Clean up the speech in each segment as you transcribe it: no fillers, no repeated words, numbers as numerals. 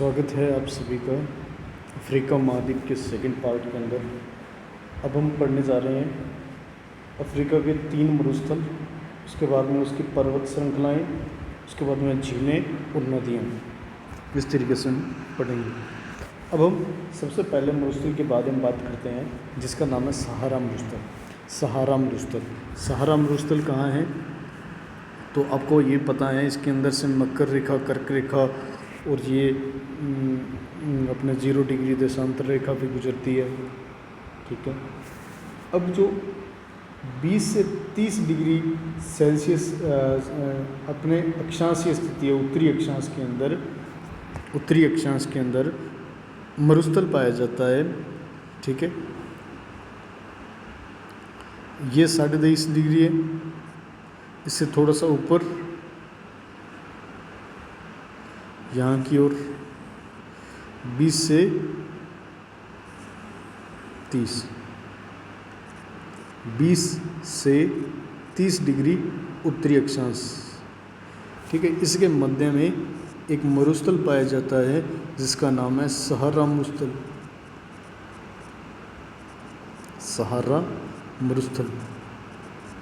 स्वागत है आप सभी का अफ्रीका महाद्वीप के सेकंड पार्ट के अंदर। अब हम पढ़ने जा रहे हैं अफ्रीका के 3 मरुस्थल, उसके बाद में उसकी पर्वत श्रृंखलाएँ, उसके बाद में झीलें और नदियाँ। इस तरीके से हम पढ़ेंगे। अब हम सबसे पहले मरुस्थल के बारे में बात करते हैं जिसका नाम है सहारा मरुस्थल। सहारा मरुस्थल कहाँ है? तो आपको ये पता है, इसके अंदर से मकर रेखा, कर्क रेखा और ये अपने 0 डिग्री देशांतर रेखा भी गुजरती है। ठीक है। अब जो 20 से 30 डिग्री सेल्सियस अपने अक्षांशीय स्थिति है, उत्तरी अक्षांश के अंदर मरुस्थल पाया जाता है। ठीक है। ये 23.5 डिग्री है, इससे थोड़ा सा ऊपर यहाँ की ओर 20 से 30 डिग्री उत्तरी अक्षांश। ठीक है। इसके मध्य में एक मरुस्थल पाया जाता है जिसका नाम है सहारा मरुस्थल।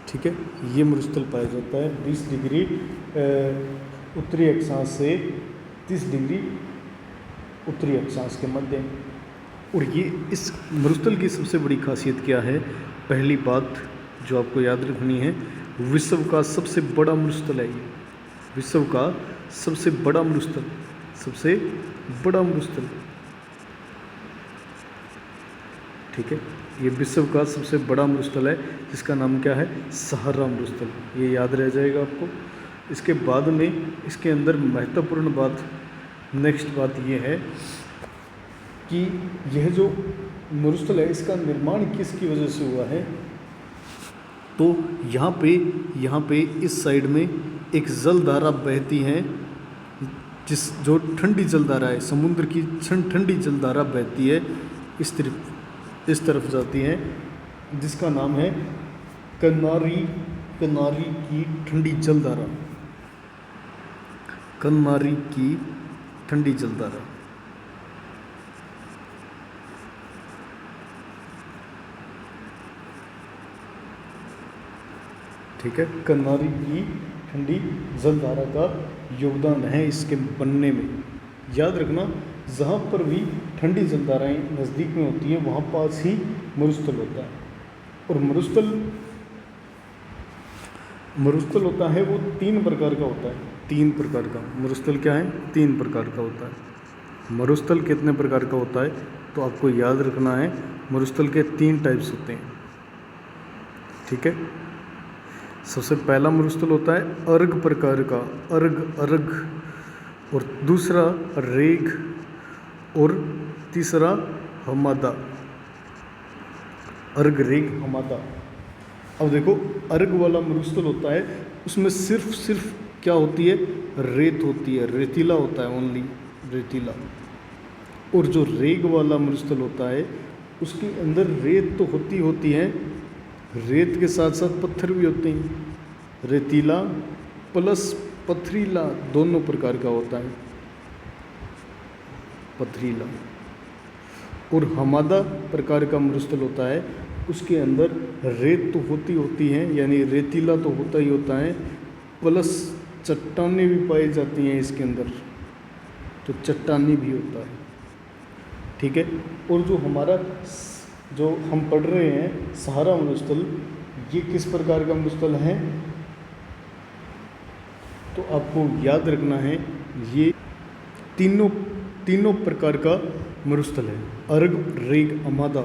ठीक है। ये मरुस्थल पाया जाता है 20 डिग्री उत्तरी अक्षांश से 30 डिग्री उत्तरी अक्षांश के मध्य। और ये इस मरुस्थल की सबसे बड़ी खासियत क्या है? पहली बात जो आपको याद रखनी है, विश्व का सबसे बड़ा मरुस्थल है ये। विश्व का सबसे बड़ा मरुस्थल। ठीक है। ये विश्व का सबसे बड़ा मरुस्थल है जिसका नाम क्या है? सहारा मरुस्थल। ये याद रह जाएगा आपको। इसके बाद में इसके अंदर महत्वपूर्ण बात, नेक्स्ट बात ये है कि यह जो मरुस्थल है इसका निर्माण किसकी वजह से हुआ है? तो यहाँ पे इस साइड में एक जलधारा बहती है, जो ठंडी जलधारा है, समुद्र की ठंडी जलधारा बहती है, इस तरफ जाती है, जिसका नाम है कन्नारी की ठंडी जलधारा। कन्नारी की ठंडी जलधारा। ठीक है। कन्नारी की ठंडी जलधारा का योगदान है इसके बनने में। याद रखना, जहाँ पर भी ठंडी जलधाराएँ नज़दीक में होती हैं वहाँ पास ही मरुस्थल होता है। और मरुस्थल होता है वो 3 प्रकार का होता है। 3 प्रकार का मरुस्थल क्या है? 3 प्रकार का होता है। मरुस्थल कितने प्रकार का होता है? तो आपको याद रखना है, मरुस्थल के 3 टाइप्स होते हैं। ठीक है। सबसे पहला मरुस्थल होता है अर्घ प्रकार का, अर्घ, और दूसरा रेग, और तीसरा हमादा। अर्घ, रेग, हमादा। अब देखो, अर्घ वाला मरुस्थल होता है उसमें सिर्फ क्या होती है? रेत होती है, रेतीला होता है, ओनली रेतीला। और जो रेग वाला मरुस्थल होता है उसके अंदर रेत तो होती है, रेत के साथ साथ पत्थर भी होते हैं। रेतीला प्लस पथरीला दोनों प्रकार का होता है, पथरीला। और हमादा प्रकार का मरुस्थल होता है, उसके अंदर रेत तो होती है, यानी रेतीला तो होता ही होता है, प्लस चट्टानें भी पाई जाती हैं इसके अंदर, तो चट्टानी भी होता है। ठीक है। और जो हम पढ़ रहे हैं सहारा मरुस्थल, ये किस प्रकार का मरुस्थल है? तो आपको याद रखना है, ये तीनों प्रकार का मरुस्थल है। अर्घ, रेग, हमादा,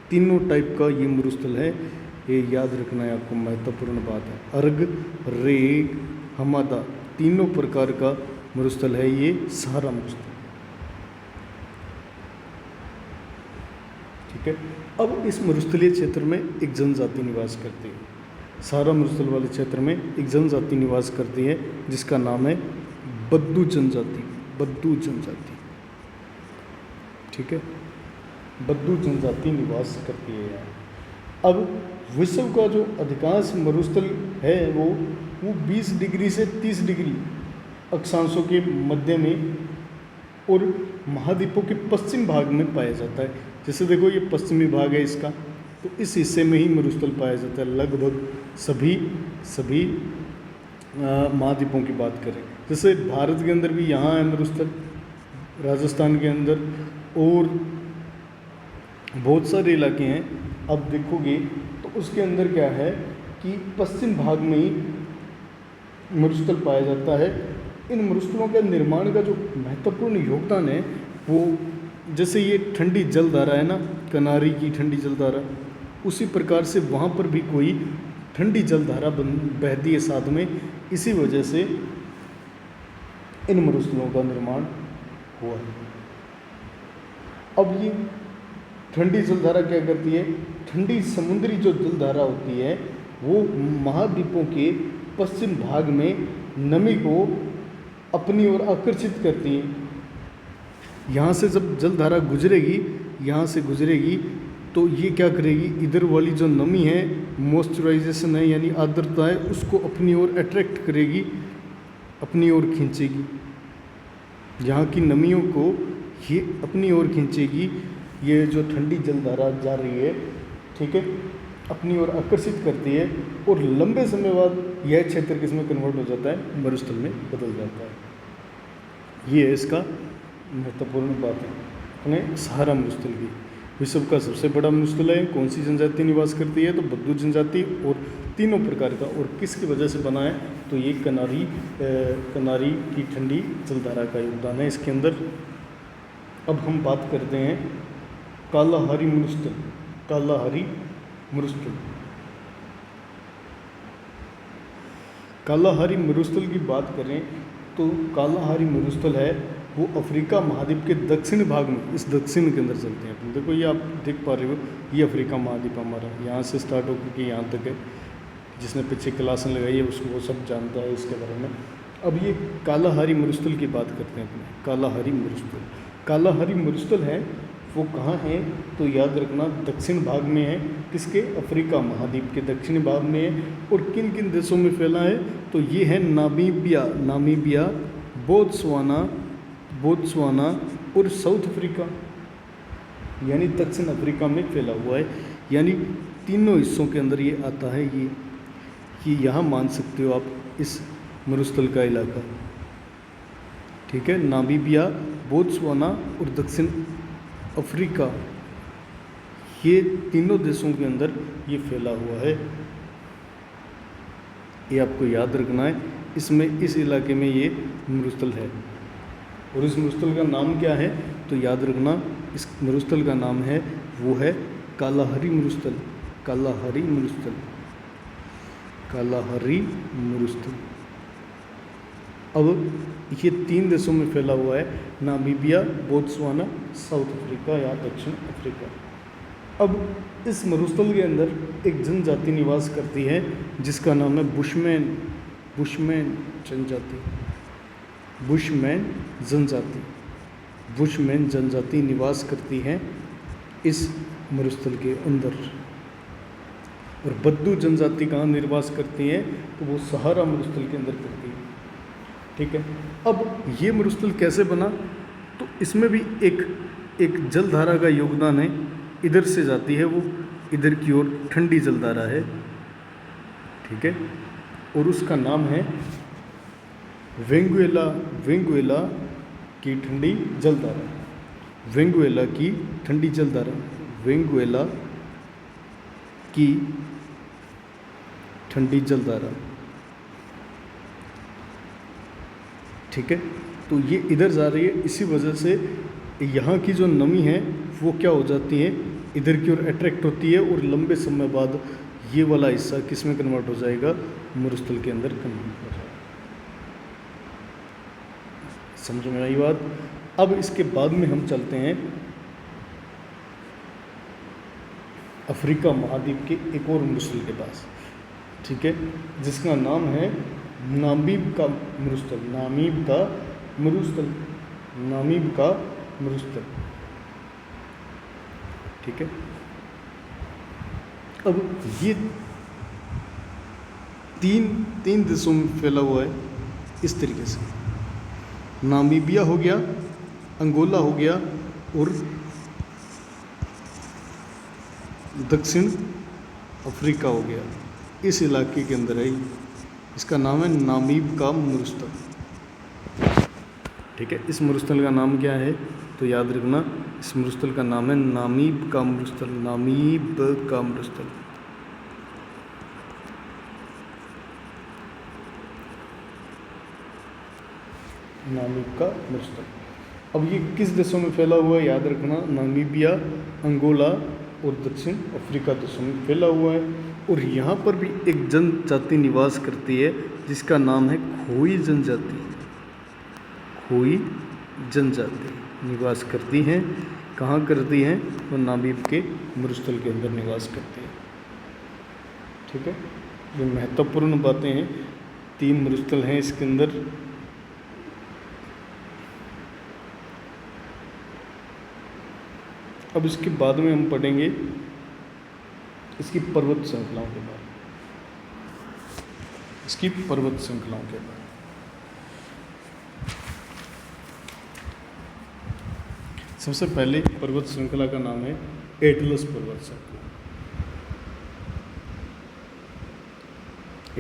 तीनों टाइप का ये मरुस्थल है। ये याद रखना है आपको, महत्वपूर्ण बात है। अर्घ, रेग, हमादा, तीनों प्रकार का मरुस्थल है ये सहारा मरुस्थल। ठीक है। अब इस मरुस्थलीय क्षेत्र में एक जनजाति निवास करती है। सहारा मरुस्थल वाले क्षेत्र में एक जनजाति निवास करती है जिसका नाम है बद्दू जनजाति। ठीक है। बद्दू जनजाति निवास करती है यहाँ। अब विश्व का जो अधिकांश मरुस्थल है वो 20 डिग्री से 30 डिग्री अक्षांशों के मध्य में और महाद्वीपों के पश्चिम भाग में पाया जाता है। जैसे देखो ये पश्चिमी भाग है इसका, तो इस हिस्से में ही मरुस्थल पाया जाता है लगभग सभी महाद्वीपों की बात करें। जैसे भारत के अंदर भी यहाँ है मरुस्थल, राजस्थान के अंदर, और बहुत सारे इलाके हैं। अब देखोगे तो उसके अंदर क्या है कि पश्चिम भाग में ही मरुस्थल पाया जाता है। इन मरुस्थलों के निर्माण का जो महत्वपूर्ण योगदान है वो, जैसे ये ठंडी जलधारा है ना, कनारी की ठंडी जलधारा, उसी प्रकार से वहाँ पर भी कोई ठंडी जलधारा बहती है साथ में, इसी वजह से इन मरुस्थलों का निर्माण हुआ है। अब ये ठंडी जलधारा क्या करती है, ठंडी समुद्री जो जलधारा होती है वो महाद्वीपों के पश्चिम भाग में नमी को अपनी ओर आकर्षित करती है। यहाँ से जब जलधारा गुजरेगी, यहाँ से गुजरेगी, तो ये क्या करेगी, इधर वाली जो नमी है, मॉइस्चराइजेशन है यानी आर्द्रता है, उसको अपनी ओर अट्रैक्ट करेगी, अपनी ओर खींचेगी। यहाँ की नमियों को ये अपनी ओर खींचेगी। ये जो ठंडी जलधारा जा रही है, ठीक है, अपनी ओर आकर्षित करती है, और लंबे समय बाद यह क्षेत्र किसमें कन्वर्ट हो जाता है, मरुस्थल में बदल जाता है। ये है इसका महत्वपूर्ण बात है अपने सहारा मरुस्थल की। विश्व का सबसे बड़ा मरुस्थल है। कौन सी जनजाति निवास करती है, तो बद्दू जनजाति, और तीनों प्रकार का। और किसकी वजह से बना है, तो ये कनारी की ठंडी जलधारा का योगदान है इसके अंदर। अब हम बात करते हैं कालाहारी मरुस्थल। कालाहारी मरुस्थल, कालाहारी मरुस्थल की बात करें तो कालाहारी मरुस्थल है वो अफ्रीका महाद्वीप के दक्षिण भाग में, इस दक्षिण के अंदर चलते हैं अपन। देखो ये आप देख पा रहे हो, ये अफ्रीका महाद्वीप हमारा यहाँ से स्टार्ट होकर के यहाँ तक है। जिसने पीछे क्लासें लगाई है उसको वो सब जानता है इसके बारे में। अब ये कालाहारी मरुस्थल की बात करते हैं अपने। कालाहारी मरुस्थल, कालाहारी मरुस्थल है वो कहाँ है, तो याद रखना दक्षिण भाग में है। किसके, अफ्रीका महाद्वीप के दक्षिणी भाग में है। और किन किन देशों में फैला है, तो ये है नामीबिया, बोत्सवाना और साउथ अफ्रीका, यानी दक्षिण अफ्रीका में फैला हुआ है। यानी तीनों हिस्सों के अंदर ये आता है। ये यहाँ मान सकते हो आप इस मरुस्थल का इलाका, ठीक है। नामीबिया, बोत्सवाना और दक्षिण अफ्रीका, ये तीनों देशों के अंदर ये फैला हुआ है। ये आपको याद रखना है। इसमें, इस इलाके में ये मरुस्थल है। और इस मरुस्थल का नाम क्या है, तो याद रखना इस मरुस्थल का नाम है, वो है कालाहारी मरुस्थल। कालाहारी मरुस्थल, कालाहारी मरुस्थल। अब ये तीन देशों में फैला हुआ है, नामीबिया, बोत्सवाना, साउथ अफ्रीका या दक्षिण अफ्रीका। अब इस मरुस्थल के अंदर एक जनजाति निवास करती है जिसका नाम है बुशमैन जनजाति निवास करती है इस मरुस्थल के अंदर। और बद्दू जनजाति कहाँ निवास करती है, तो वो सहारा मरुस्थल के अंदर करती है, ठीक है। अब ये मरुस्थल कैसे बना, तो इसमें भी एक जलधारा का योगदान है। इधर से जाती है वो, इधर की ओर ठंडी जलधारा है, ठीक है। और उसका नाम है वेंगुएला की ठंडी जलधारा। वेंगुएला की ठंडी जलधारा, वेंगुएला की ठंडी जलधारा, ठीक है। तो ये इधर जा रही है, इसी वजह से यहाँ की जो नमी है वो क्या हो जाती है, इधर की ओर अट्रैक्ट होती है, और लंबे समय बाद ये वाला हिस्सा किस में कन्वर्ट हो जाएगा, मरुस्थल के अंदर कन्वर्ट हो जाएगा। समझ में आई बात। अब इसके बाद में हम चलते हैं अफ्रीका महाद्वीप के एक और मरुस्थल के पास, ठीक है, जिसका नाम है नामीब का मरुस्थल, ठीक है। अब ये तीन देशों में फैला हुआ है इस तरीके से। नामीबिया हो गया, अंगोला हो गया और दक्षिण अफ्रीका हो गया, इस इलाके के अंदर है। इसका नाम है नामीब का मरुस्थल। ठीक है, इस मरुस्थल का नाम क्या है तो याद रखना, इस मरुस्थल का नाम है नामीब का मरुस्थल। नामीब का मरुस्थल। नामीब का मरुस्थल। अब ये किस देशों में फैला हुआ है याद रखना, नामीबिया, अंगोला और दक्षिण अफ्रीका देशों में फैला हुआ है। और यहाँ पर भी एक जनजाति निवास करती है जिसका नाम है खोई जनजाति। खोई जनजाति निवास करती हैं। कहाँ करती हैं तो नामीब के मरुस्थल के अंदर निवास करती है। ठीक है, ये महत्वपूर्ण बातें हैं। 3 मरुस्थल हैं इसके अंदर। अब इसके बाद में हम पढ़ेंगे इसकी पर्वत श्रृंखलाओं के बारे में। इसकी पर्वत श्रृंखलाओं के बारे में सबसे पहले पर्वत श्रृंखला का नाम है एटलस पर्वत श्रृंखला।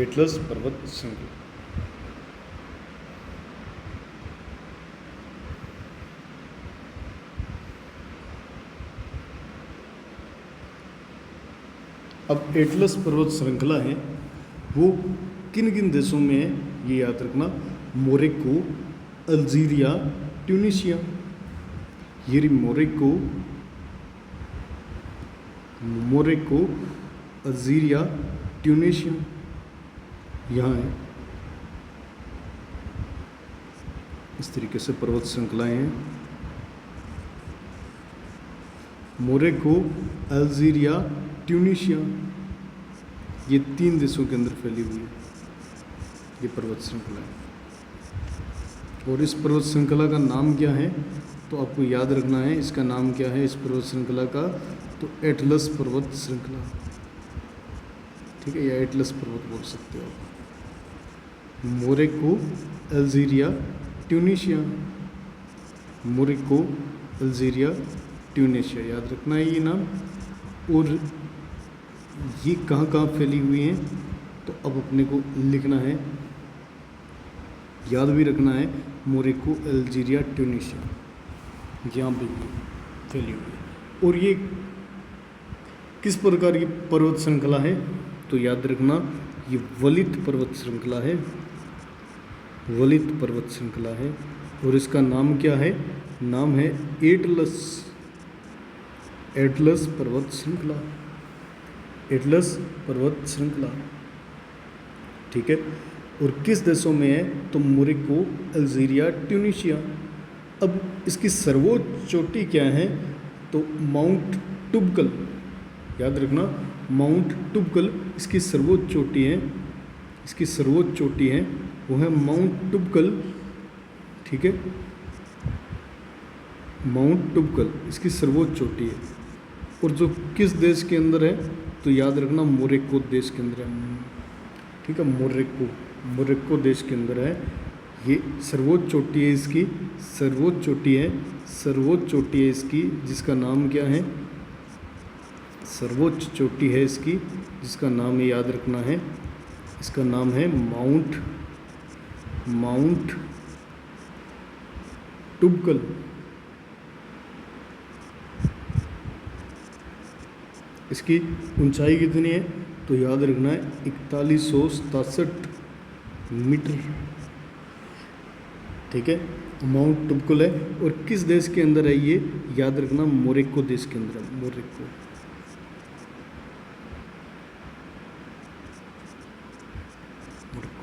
एटलस पर्वत श्रृंखला। अब एटलस पर्वत श्रृंखला है वो किन किन देशों में है ये याद रखना, मोरक्को, अल्जीरिया, ट्यूनीशिया। ये मोरक्को, अल्जीरिया, ट्यूनीशिया यहाँ है। इस तरीके से पर्वत श्रृंखलाएं हैं। मोरक्को, अल्जीरिया, ट्यूनीशिया, ये 3 देशों के अंदर फैली हुई है ये पर्वत श्रृंखला है। और इस पर्वत श्रृंखला का नाम क्या है तो आपको याद रखना है, इसका नाम क्या है इस पर्वत श्रृंखला का तो एटलस पर्वत श्रृंखला। ठीक है, या एटलस पर्वत बोल सकते हो आप। Morocco, Algeria, Tunisia. Morocco, Algeria, Tunisia, याद रखना है ये नाम। और ये कहाँ कहाँ फैली हुई हैं तो अब अपने को लिखना है, याद भी रखना है, मोरक्को, अल्जीरिया, ट्यूनीशिया यहाँ पे फैली हुई है। और ये किस प्रकार की पर्वत श्रृंखला है तो याद रखना, ये वलित पर्वत श्रृंखला है। वलित पर्वत श्रृंखला है और इसका नाम क्या है, नाम है एटलस। एटलस पर्वत श्रृंखला। एटलस पर्वत श्रृंखला। ठीक है, और किस देशों में है तो मोरक्को, अल्जीरिया, ट्यूनीशिया। अब इसकी सर्वोच्च चोटी क्या है तो माउंट टुबकल, याद रखना, माउंट टुबकल इसकी सर्वोच्च चोटी है। इसकी सर्वोच्च चोटी है वो है माउंट टुबकल। ठीक है, माउंट टुबकल इसकी सर्वोच्च चोटी है। और जो किस देश के अंदर है तो याद रखना, मोरक्को देश के अंदर है। ठीक है, मोरक्को देश के अंदर है। ये सर्वोच्च चोटी है इसकी, सर्वोच्च चोटी है, सर्वोच्च चोटी है इसकी, जिसका नाम क्या है, सर्वोच्च चोटी है इसकी जिसका नाम ये याद रखना है, इसका नाम है माउंट टुबकल। इसकी ऊंचाई कितनी है तो याद रखना है 4167 मीटर। ठीक है, माउंट टुबकल है और किस देश के अंदर है ये याद रखना, मोरक्को देश के अंदर है। मोरक्को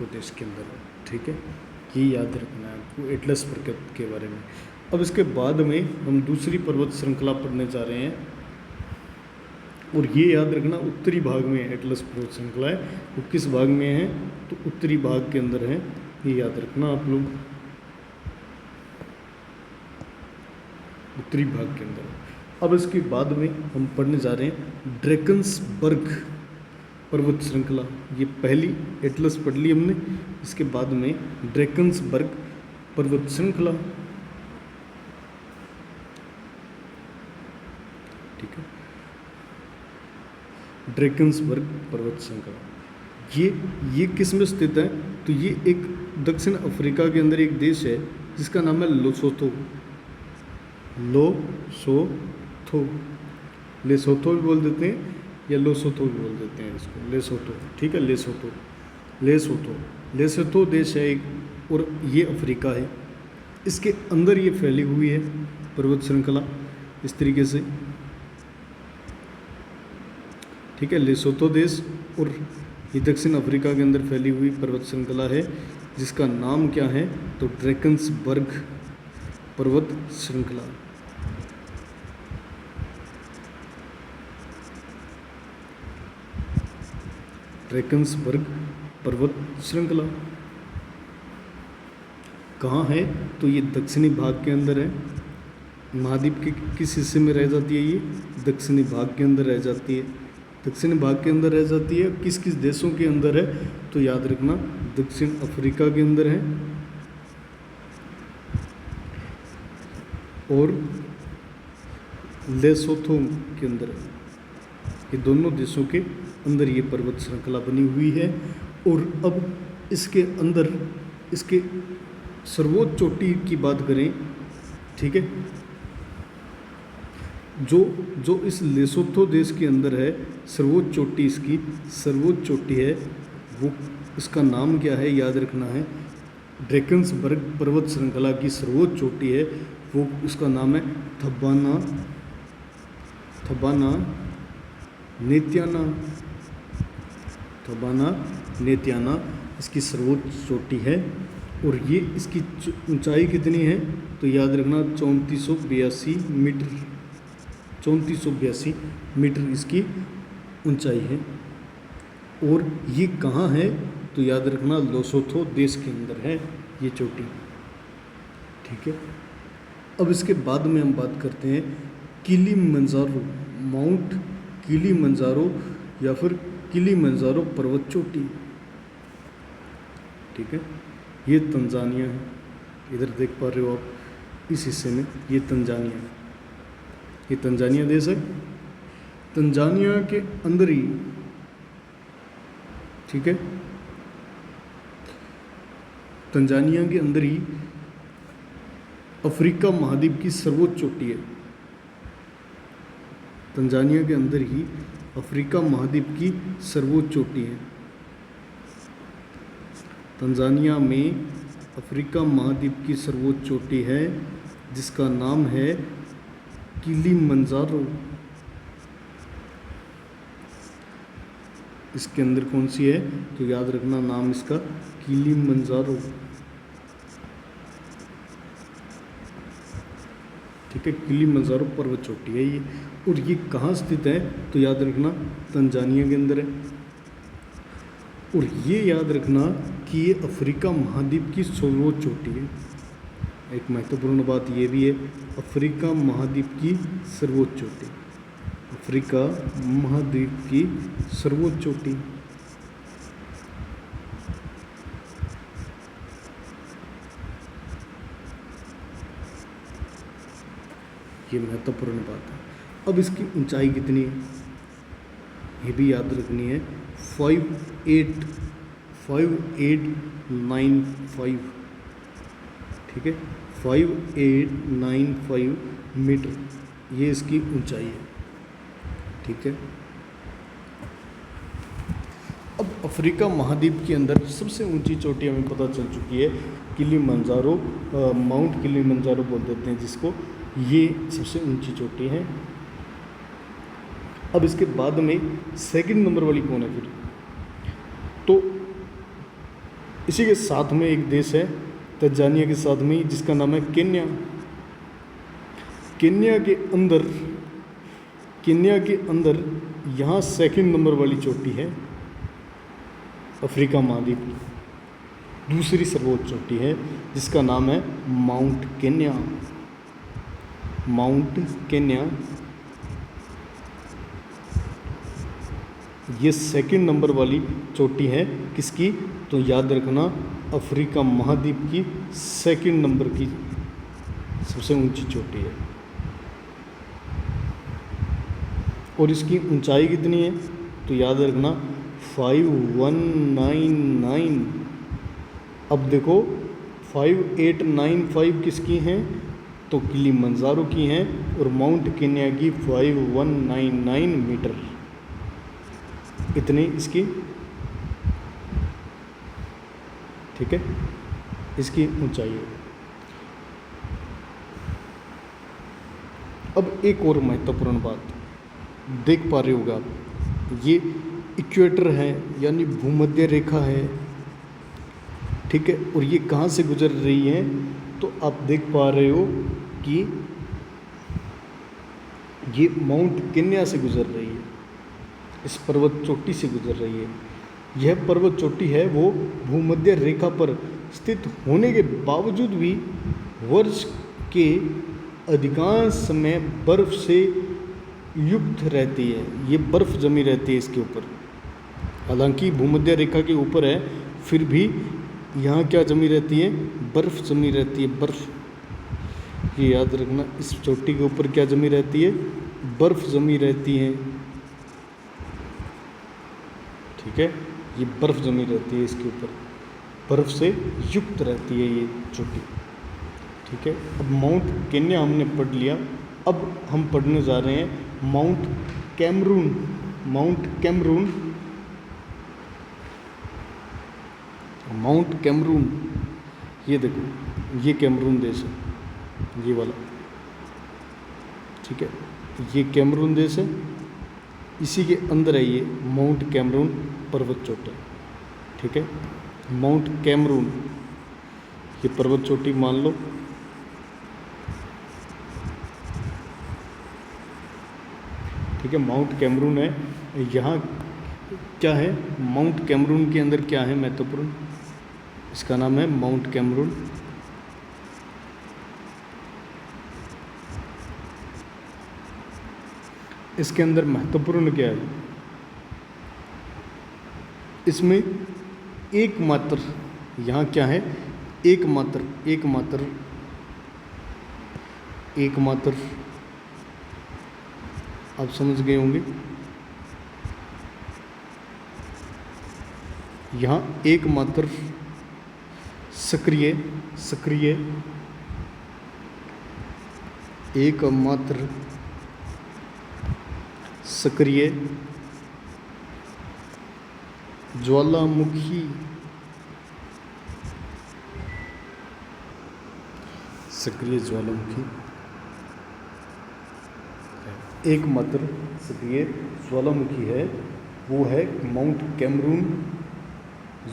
देश के अंदर है। ठीक है, ये याद रखना है आपको एटलस पर्वत के बारे में। अब इसके बाद में हम दूसरी पर्वत श्रृंखला पढ़ने जा रहे हैं और ये याद रखना, उत्तरी भाग में एटलस पर्वत श्रृंखला है। वो किस भाग में है तो उत्तरी भाग के अंदर है, ये याद रखना आप लोग, उत्तरी भाग के अंदर। अब इसके बाद में हम पढ़ने जा रहे हैं ड्रैकन्सबर्ग पर्वत श्रृंखला। ये पहली एटलस पढ़ ली हमने, इसके बाद में ड्रैकन्सबर्ग पर्वत श्रृंखला। ठीक है। ड्रैकन्सबर्ग पर्वत श्रृंखला ये किस में स्थित है? तो ये एक दक्षिण अफ्रीका के अंदर एक देश है जिसका नाम है लेसोथो। लेसोथो भी बोल देते हैं या लोसोथो भी बोल देते हैं इसको, लेसोथो, ठीक है। लेसोथो देश है एक, और ये अफ्रीका है। इसके अंदर ये फैली हुई है पर्वत श्रृंखला इस तरीके से, ठीक है। लेसोथो देश और ये दक्षिण अफ्रीका के अंदर फैली हुई पर्वत श्रृंखला है जिसका नाम क्या है? तो ड्रैकन्सबर्ग पर्वत श्रृंखला। ड्रैकन्सबर्ग पर्वत श्रृंखला कहाँ है? तो ये दक्षिणी भाग के अंदर है। महाद्वीप के किस हिस्से में रह जाती है? ये दक्षिणी भाग के अंदर रह जाती है। दक्षिणी भाग के अंदर रह जाती है। किस किस देशों के अंदर है? तो याद रखना दक्षिण अफ्रीका के अंदर है और लेसोथो के अंदर है। ये दोनों देशों के अंदर ये पर्वत श्रृंखला बनी हुई है। और अब इसके अंदर इसके सर्वोच्च चोटी की बात करें, ठीक है, जो इस लेसोथो देश के अंदर है, सर्वोच्च चोटी, इसकी सर्वोच्च चोटी है, वो इसका नाम क्या है? याद रखना है ड्रैकन्सबर्ग पर्वत श्रृंखला की सर्वोच्च चोटी है, वो उसका नाम है थबाना नेत्याना इसकी सर्वोच्च चोटी है। और ये इसकी ऊंचाई कितनी है? तो याद रखना 3482 मीटर इसकी ऊंचाई है। और ये कहाँ है? तो याद रखना लेसोथो देश के अंदर है ये चोटी, ठीक है। अब इसके बाद में हम बात करते हैं किलिमंजारो, माउंट किलिमंजारो या फिर किलिमंजारो पर्वत चोटी, ठीक है। ये तंजानिया है, इधर देख पा रहे हो आप इस हिस्से में, ये तंजानिया है, ये तंजानिया देश है। तंजानिया के अंदर ही, ठीक है, तंजानिया के अंदर ही अफ्रीका महाद्वीप की सर्वोच्च चोटी है। तंजानिया के अंदर ही अफ्रीका महाद्वीप की सर्वोच्च चोटी है। तंजानिया में अफ्रीका महाद्वीप की सर्वोच्च चोटी है जिसका नाम है किलिमंजारो। इसके अंदर कौन सी है? तो याद रखना नाम इसका किलिमंजारो, ठीक है। किलिमंजारो पर्वत चोटी है ये। और ये कहाँ स्थित है? तो याद रखना तंजानिया के अंदर है। और ये याद रखना कि ये अफ्रीका महाद्वीप की सर्वोच्च चोटी है। एक महत्वपूर्ण बात ये भी है, अफ्रीका महाद्वीप की सर्वोच्च चोटी, अफ्रीका महाद्वीप की सर्वोच्च चोटी। ये महत्वपूर्ण बात है। अब इसकी ऊंचाई कितनी है ये भी याद रखनी है, 5895, ठीक है, 5895 मीटर ये इसकी ऊंचाई है, ठीक है। अब अफ्रीका महाद्वीप के अंदर सबसे ऊंची चोटी हमें पता चल चुकी है, किलिमंजारो, माउंट किलिमंजारो बोल देते हैं जिसको, ये सबसे ऊंची चोटी है। अब इसके बाद में सेकंड नंबर वाली कौन है फिर? तो इसी के साथ में एक देश है तंजानिया के साथ में जिसका नाम है केन्या। केन्या के अंदर यहाँ सेकंड नंबर वाली चोटी है अफ्रीका महाद्वीप की, दूसरी सर्वोच्च चोटी है जिसका नाम है माउंट केन्या। ये सेकंड नंबर वाली चोटी है किसकी? तो याद रखना अफ्रीका महाद्वीप की सेकंड नंबर की सबसे ऊंची चोटी है। और इसकी ऊंचाई कितनी है तो याद रखना 5199। अब देखो 5895 किसकी हैं तो किलिमंजारो की हैं और माउंट केन्या की 5199 मीटर, इतनी इसकी, ठीक है, इसकी ऊंचाई है। अब एक और महत्वपूर्ण बात देख पा रहे होगा आप, ये इक्वेटर है यानी भूमध्य रेखा है, ठीक है, और ये कहाँ से गुजर रही है तो आप देख पा रहे हो कि ये माउंट केन्या से गुजर रही है, इस पर्वत चोटी से गुजर रही है। यह पर्वत चोटी है वो भूमध्य रेखा पर स्थित होने के बावजूद भी वर्ष के अधिकांश समय बर्फ से युक्त रहती है, ये बर्फ जमी रहती है इसके ऊपर। हालांकि भूमध्य रेखा के ऊपर है फिर भी यहाँ क्या जमी रहती है, बर्फ जमी रहती है, बर्फ। ये याद रखना, इस चोटी के ऊपर क्या जमी रहती है, बर्फ जमी रहती है, ठीक है, ये बर्फ जमी रहती है इसके ऊपर, बर्फ से युक्त रहती है ये चोटी, ठीक है। अब माउंट केन्या हमने पढ़ लिया, अब हम पढ़ने जा रहे हैं Mount Cameroon. Mount Cameroon, Mount Cameroon, ये देखो ये कैमरून देश है, ये वाला, ठीक है, ये कैमरून देश है, इसी के अंदर है ये माउंट कैमरून पर्वत चोटी, ठीक है। माउंट कैमरून ये पर्वत चोटी मान लो, ठीक है, माउंट कैमरून है। यहाँ क्या है, माउंट कैमरून के अंदर क्या है महत्वपूर्ण, इसका नाम है माउंट कैमरून। इसके अंदर महत्वपूर्ण क्या है, इसमें एकमात्र, यहाँ क्या है, एकमात्र, एकमात्र, एकमात्र, आप समझ गए होंगे, यहाँ एकमात्र सक्रिय, सक्रिय, एकमात्र सक्रिय ज्वालामुखी, सक्रिय ज्वालामुखी, एकमात्र सक्रिय ज्वालामुखी है वो है माउंट कैमरून,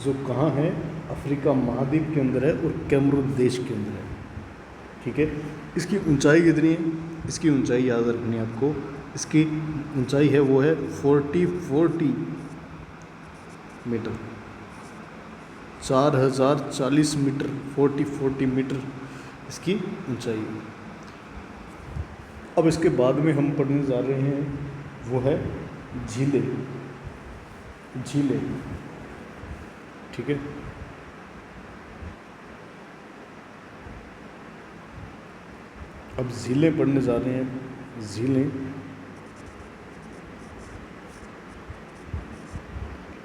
जो कहाँ है, अफ्रीका महाद्वीप के अंदर है और कैमरून देश के अंदर है, ठीक है। इसकी ऊंचाई कितनी है, इसकी ऊंचाई याद रखनी है आपको, इसकी ऊंचाई है वो है 40 मीटर, 4040 मीटर, 40 मीटर इसकी ऊंचाई है। अब इसके बाद में हम पढ़ने जा रहे हैं वो है झीलें, झीलें, ठीक है। अब झीलें पढ़ने जा रहे हैं, झीलें,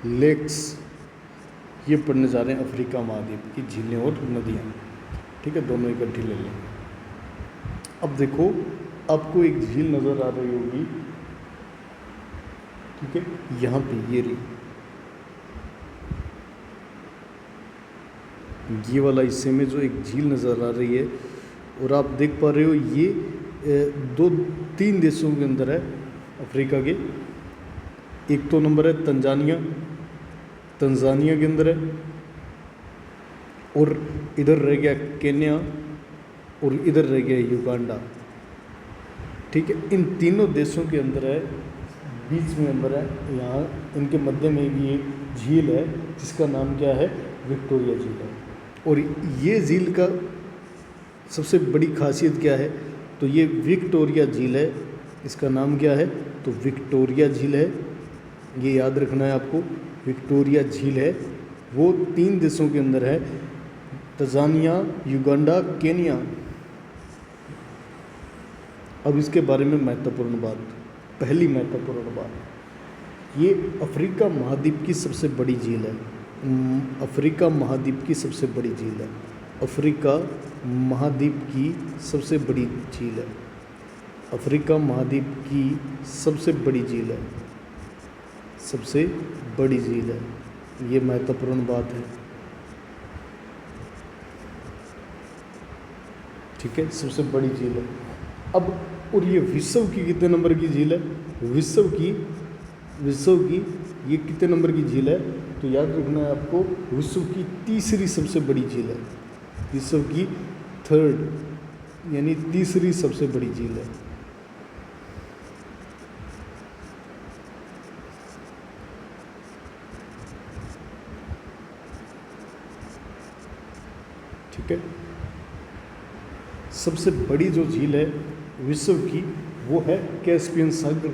लेक्स, ये पढ़ने जा रहे हैं अफ्रीका महाद्वीप की झीलें और नदियाँ, ठीक है, दोनों इकट्ठी ले लें। अब देखो आपको एक झील नज़र आ रही होगी, ठीक है, यहाँ पे ये रही, ये वाला हिस्से में जो एक झील नज़र आ रही है, और आप देख पा रहे हो ये 2-3 देशों के अंदर है अफ्रीका के। एक तो नंबर है तंजानिया, तंजानिया के अंदर है, और इधर रह गया केन्या, और इधर रह गया युगांडा, ठीक है। इन तीनों देशों के अंदर है, बीच में अंदर है, यहाँ इनके मध्य में भी एक झील है जिसका नाम क्या है, विक्टोरिया झील है। और ये झील का सबसे बड़ी खासियत क्या है, तो ये विक्टोरिया झील है, इसका नाम क्या है, तो विक्टोरिया झील है, ये याद रखना है आपको, विक्टोरिया झील है, वो 3 देशों के अंदर है, तंजानिया, युगांडा, केन्या। अब इसके बारे में महत्वपूर्ण बात, पहली महत्वपूर्ण बात, ये अफ्रीका महाद्वीप की सबसे बड़ी झील है। अफ्रीका महाद्वीप की सबसे बड़ी झील है। अफ्रीका महाद्वीप की सबसे बड़ी झील है। अफ्रीका महाद्वीप की सबसे बड़ी झील है। सबसे बड़ी झील है, ये महत्वपूर्ण बात है। ठीक है, सबसे बड़ी झील है। अब और ये विश्व की कितने नंबर की झील है? विश्व की ये कितने नंबर की झील है? तो याद रखना है आपको, विश्व की तीसरी सबसे बड़ी झील है। विश्व की थर्ड यानी तीसरी सबसे बड़ी झील है। ठीक है, सबसे बड़ी जो झील है विश्व की वो है कैस्पियन सागर।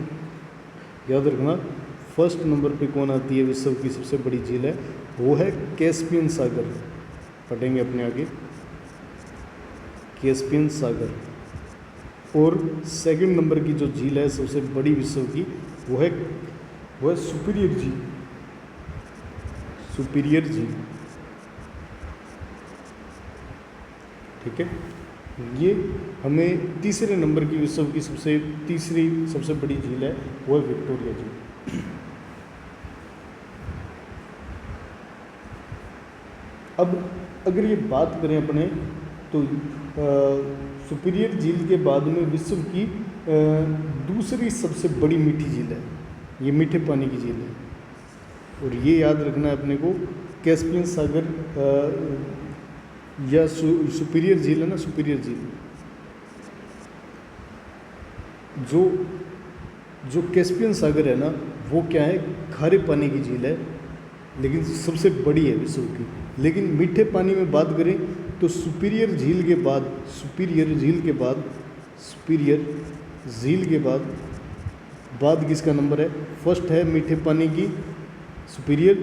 याद रखना, फर्स्ट नंबर पे कौन आती है विश्व की सबसे बड़ी झील है? वो है कैस्पियन सागर। पढ़ेंगे अपने आगे, कैस्पियन सागर। और सेकंड नंबर की जो झील है सबसे बड़ी विश्व की, वो है सुपीरियर झील। सुपीरियर झील, ठीक है। ये हमें तीसरे नंबर की विश्व की तीसरी सबसे बड़ी झील है, वो है विक्टोरिया झील। अब अगर ये बात करें अपने, तो सुपीरियर झील के बाद में विश्व की दूसरी सबसे बड़ी मीठी झील है, ये मीठे पानी की झील है। और ये याद रखना है अपने को, कैस्पियन सागर या सुपीरियर झील है ना, सुपीरियर झील जो कैस्पियन सागर है ना, वो क्या है, खारे पानी की झील है, लेकिन सबसे बड़ी है विश्व की। लेकिन मीठे पानी में बात करें तो सुपीरियर झील के बाद किसका नंबर है? फर्स्ट है मीठे पानी की सुपीरियर,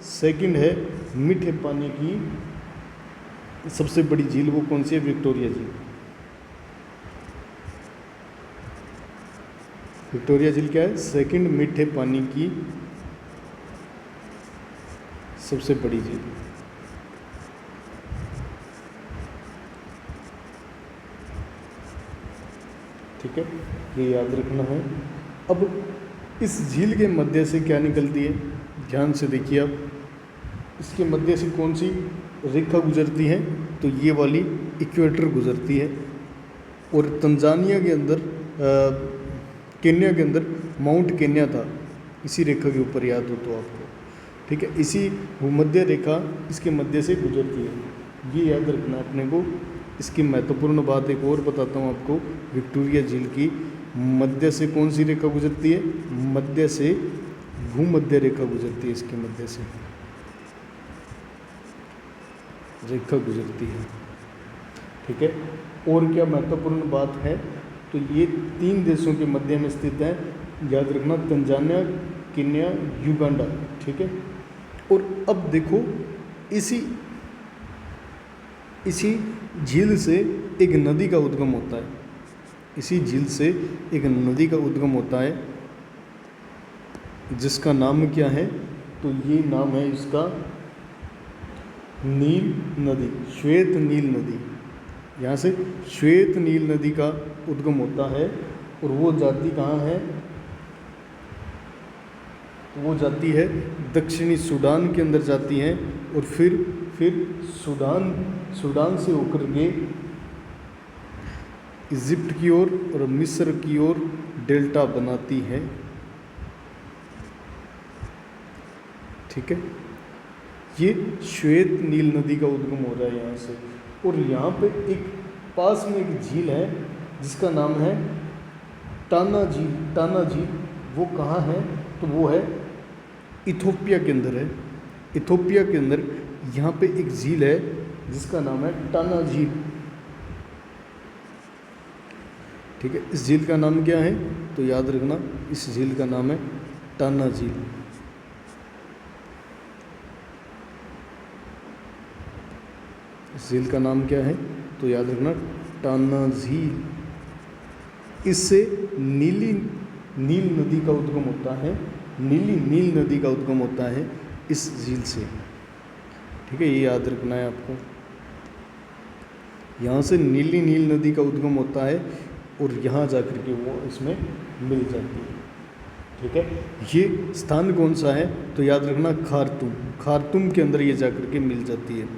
सेकंड है मीठे पानी की सबसे बड़ी झील, वो कौन सी है? विक्टोरिया झील। विक्टोरिया झील क्या है? सेकंड मीठे पानी की सबसे बड़ी झील। ठीक है, ये याद रखना है। अब इस झील के मध्य से क्या निकलती है? ध्यान से देखिए आप, इसके मध्य से कौन सी रेखा गुजरती है? तो ये वाली इक्वेटर गुजरती है। और तंजानिया के अंदर, केन्या के अंदर माउंट केन्या था इसी रेखा के ऊपर, याद हो तो आपको। ठीक है, इसी भूमध्य रेखा इसके मध्य से गुजरती है, ये याद रखना है अपने को। इसकी महत्वपूर्ण बात एक और बताता हूँ आपको, विक्टोरिया झील की मध्य से कौन सी रेखा गुजरती है? मध्य से भूमध्य रेखा गुजरती है, इसके मध्य से रेखा गुजरती है। ठीक है, और क्या महत्वपूर्ण बात है? तो ये 3 देशों के मध्य में स्थित है, याद रखना, तंजानिया, केन्या, युगांडा। ठीक है, और अब देखो, इसी झील से एक नदी का उद्गम होता है। इसी झील से एक नदी का उद्गम होता है, जिसका नाम क्या है? तो ये नाम है इसका नील नदी, श्वेत नील नदी। यहाँ से श्वेत नील नदी का उद्गम होता है, और वो जाती कहाँ है? वो जाती है दक्षिणी सूडान के अंदर जाती है, और फिर सूडान से होकर के इजिप्ट की ओर और मिस्र की ओर डेल्टा बनाती है। ठीक है, ये श्वेत नील नदी का उद्गम हो रहा है यहाँ से। और यहाँ पे एक पास में एक झील है जिसका नाम है टाना झील। टाना झील वो कहाँ है? तो वो है इथोपिया के अंदर है। इथोपिया के अंदर यहाँ पे एक झील है जिसका नाम है टाना झील। ठीक है, इस झील का नाम क्या है? तो याद रखना, इस झील का नाम है टाना झील। इस झील का नाम क्या है? तो याद रखना, टाना झील। इससे नीली नील नदी का उद्गम होता है, नील नदी का उद्गम होता है इस झील से। ठीक है, ये याद रखना है आपको। यहाँ से नील नदी का उद्गम होता है और यहाँ जाकर के वो इसमें मिल जाती है। ठीक है, ये स्थान कौन सा है तो याद रखना खार्तूम, खार्तूम के अंदर ये जाकर के मिल जाती है।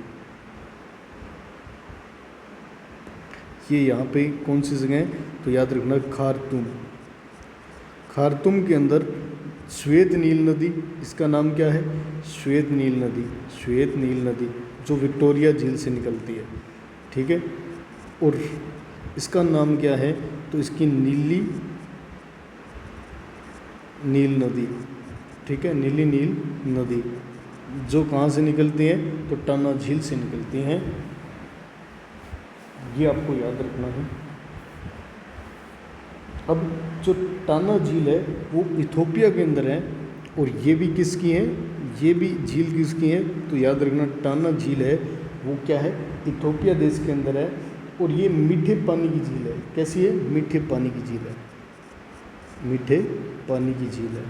ये यहाँ पे कौन सी जगह है तो याद रखना खार्तूम। खार्तूम के अंदर श्वेत नील नदी, इसका नाम क्या है श्वेत नील नदी, श्वेत नील नदी जो विक्टोरिया झील से निकलती है। ठीक है, और इसका नाम क्या है तो इसकी नीली नील नदी। ठीक है, नीली नील नदी जो कहाँ से निकलती है तो टाना झील से निकलती हैं, ये आपको याद रखना है। अब जो टाना झील है वो इथोपिया के अंदर है और ये भी किसकी है, ये भी झील किसकी है तो याद रखना टाना झील है वो क्या है इथोपिया देश के अंदर है और ये मीठे पानी की झील है। कैसी है, मीठे पानी की झील है, मीठे पानी की झील है।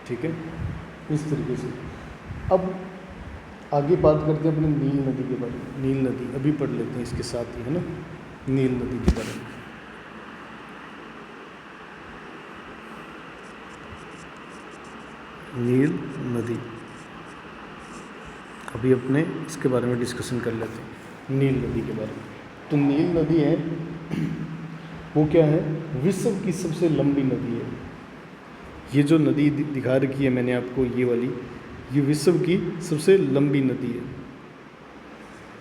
ठीक है, इस तरीके से। अब आगे बात करते हैं अपने नील नदी के बारे में। नील नदी अभी पढ़ लेते हैं इसके साथ ही, है ना, नील नदी के बारे में। नील नदी अभी अपने इसके बारे में डिस्कशन कर लेते हैं, नील नदी के बारे में। तो नील नदी है वो क्या है, विश्व की सबसे लंबी नदी है। ये जो नदी दिखा रखी है मैंने आपको, ये वाली, ये विश्व की सबसे लंबी नदी है।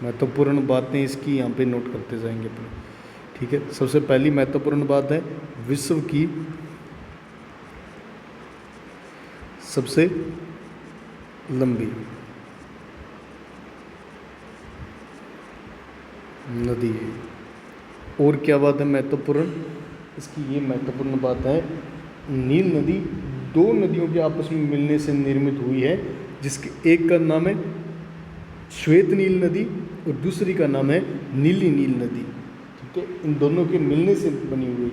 महत्वपूर्ण बातें इसकी यहाँ पे नोट करते जाएंगे अपने। ठीक है, सबसे पहली महत्वपूर्ण बात है विश्व की सबसे लंबी नदी है। और क्या बात है महत्वपूर्ण, इसकी ये महत्वपूर्ण बात है नील नदी दो नदियों के आपस में मिलने से निर्मित हुई है, जिसके एक का नाम है श्वेत नील नदी और दूसरी का नाम है नीली नील नदी। ठीक है, इन दोनों के मिलने से बनी हुई।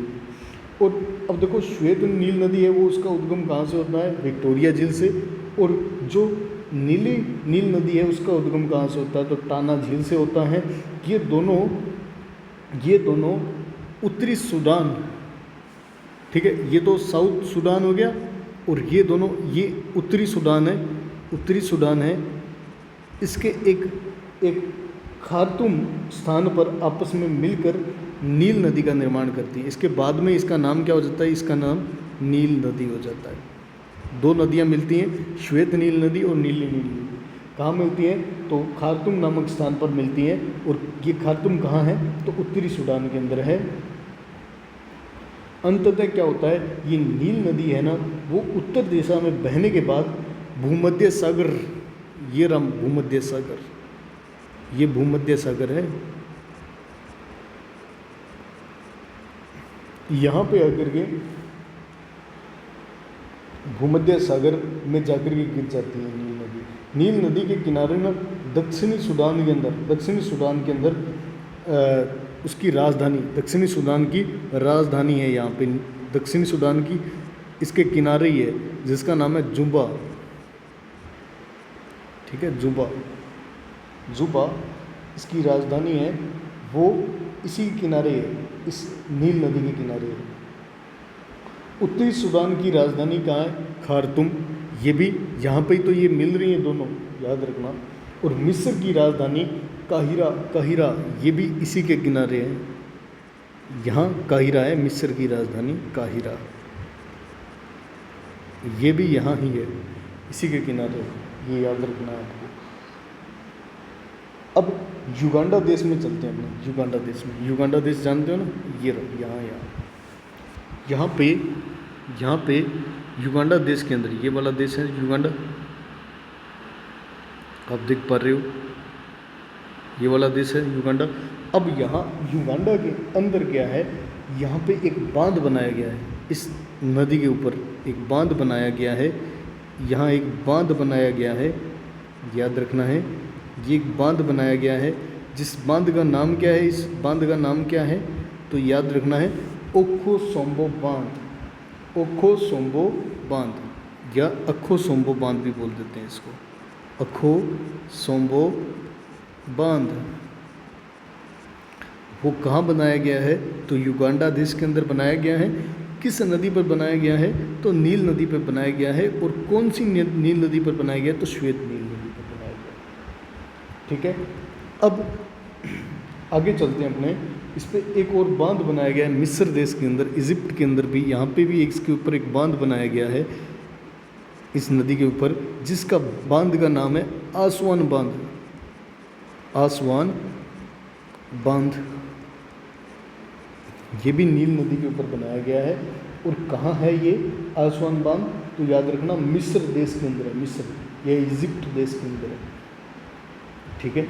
और अब देखो श्वेत नील नदी है वो उसका उद्गम कहाँ से होता है, विक्टोरिया झील से। और जो नीली नील नदी है उसका उद्गम कहाँ से होता है तो टाना झील से होता है। ये दोनों उत्तरी सूडान, ठीक है, ये तो साउथ सूडान हो गया और ये दोनों ये उत्तरी सूडान है। इसके एक खार्तूम स्थान पर आपस में मिलकर नील नदी का निर्माण करती है। इसके बाद में इसका नाम क्या हो जाता है, इसका नाम नील नदी हो जाता है। दो नदियाँ मिलती हैं, श्वेत नील नदी और नीली नील नदी। कहाँ मिलती हैं तो खार्तूम नामक स्थान पर मिलती हैं। और ये खार्तूम कहाँ है तो उत्तरी सूडान के अंदर है। अंततः क्या होता है, ये नील नदी है ना वो उत्तर दिशा में बहने के बाद भूमध्य सागर, ये रहा भूमध्य सागर, ये भूमध्य सागर है। यहाँ पे आकर के भूमध्य सागर में जाकर के गिर जाती है नील नदी। नील नदी के किनारे ना दक्षिणी सूडान के अंदर उसकी राजधानी, दक्षिणी सूडान की राजधानी है यहाँ पे, दक्षिणी सूडान की इसके किनारे ही है, जिसका नाम है जुबा। ठीक है, जुबा इसकी राजधानी है, वो इसी किनारे है, इस नील नदी के किनारे है। उत्तरी सूडान की राजधानी कहाँ है, खार्तूम। ये भी यहाँ पे तो ये मिल रही हैं दोनों, याद रखना। और मिस्र की राजधानी काहिरा, ये भी इसी के किनारे है। यहाँ काहिरा है, मिस्र की राजधानी काहिरा, ये भी यहाँ ही है, इसी के किनारे, ये याद रखना है आपको। अब युगांडा देश में चलते हैं अपने, युगांडा देश में, युगांडा देश जानते हो ना, ये यहाँ पे युगांडा देश के अंदर ये वाला देश है युगांडा, आप देख पा रहे हो, ये वाला देश है युगांडा। अब यहाँ युगांडा के अंदर क्या है, यहाँ पे एक बांध बनाया गया है, इस नदी के ऊपर एक बांध बनाया गया है। यहाँ एक बांध बनाया गया है, याद रखना है, ये एक बांध बनाया गया है जिस बांध का नाम क्या है, इस बांध का नाम क्या है, तो याद रखना है ओखो सोम्बो बांध। ओखो सोम्बो बांध या अखो सोम्बो बांध भी बोल देते हैं इसको, अखो सोम्बो बांध। वो कहाँ बनाया गया है, तो युगांडा देश के अंदर बनाया गया है। किस नदी पर बनाया गया है, तो नील नदी पर बनाया गया है। और कौन सी नील नदी पर बनाया गया, तो श्वेत नील नदी पर बनाया गया। ठीक है, अब आगे चलते हैं अपने। इस पर एक और बांध बनाया गया है मिस्र देश के अंदर, इजिप्ट के अंदर भी, यहाँ पे भी इसके ऊपर एक बांध बनाया गया है इस नदी के ऊपर, जिसका बांध का नाम है आसवान बांध। आसवान बांध ये भी नील नदी के ऊपर बनाया गया है। और कहाँ है ये आसवान बांध, तो याद रखना मिस्र देश के अंदर है। मिस्र, ये इजिप्ट देश के अंदर है। ठीक है,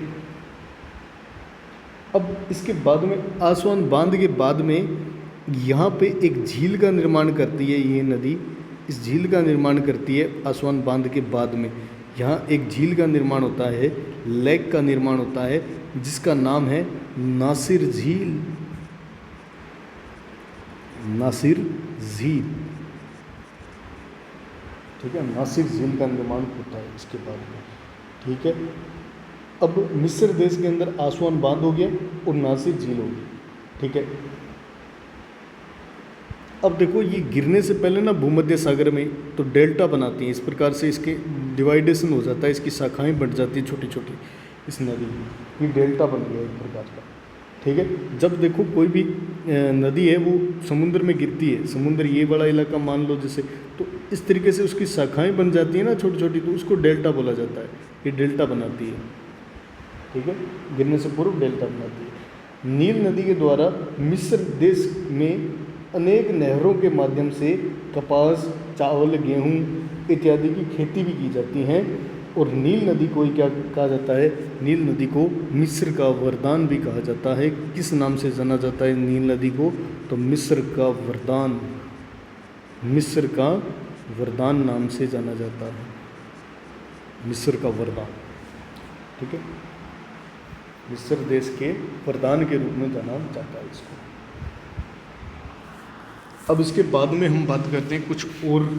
अब इसके बाद में आसवान बांध के बाद में यहाँ पे एक झील का निर्माण करती है ये नदी। इस झील का निर्माण करती है आसवान बांध के बाद में। यहाँ एक झील का निर्माण होता है, लेक का निर्माण होता है, जिसका नाम है नासिर झील। नासिर झील, ठीक है, नासिर झील का निर्माण होता है इसके बाद में। ठीक है, अब मिस्र देश के अंदर आसवान बांध हो गया और नासिर झील हो गई। ठीक है, अब देखो ये गिरने से पहले ना भूमध्य सागर में तो डेल्टा बनाती हैं। इस प्रकार से इसके डिवाइडेशन हो जाता है, इसकी शाखाएं बढ़ जाती हैं छोटी छोटी इस नदी की। ये डेल्टा बन गया एक प्रकार का। ठीक है, जब देखो कोई भी नदी है वो समुद्र में गिरती है, समुद्र ये बड़ा इलाका मान लो जैसे, तो इस तरीके से उसकी शाखाएं बन जाती है ना छोटी छोटी, तो उसको डेल्टा बोला जाता है। ये डेल्टा बनाती है। ठीक है, गिरने से पूर्व डेल्टा बनाती है। नील नदी के द्वारा मिस्र देश में अनेक नहरों के माध्यम से कपास, चावल, गेहूँ इत्यादि की खेती भी की जाती हैं। और नील नदी को क्या कहा जाता है, नील नदी को मिस्र का वरदान भी कहा जाता है। किस नाम से जाना जाता है नील नदी को, तो मिस्र का वरदान, मिस्र का वरदान नाम से जाना जाता है। मिस्र का वरदान, ठीक है, मिस्र देश के वरदान के रूप में जाना जाता है इसको। अब इसके बाद में हम बात करते हैं कुछ और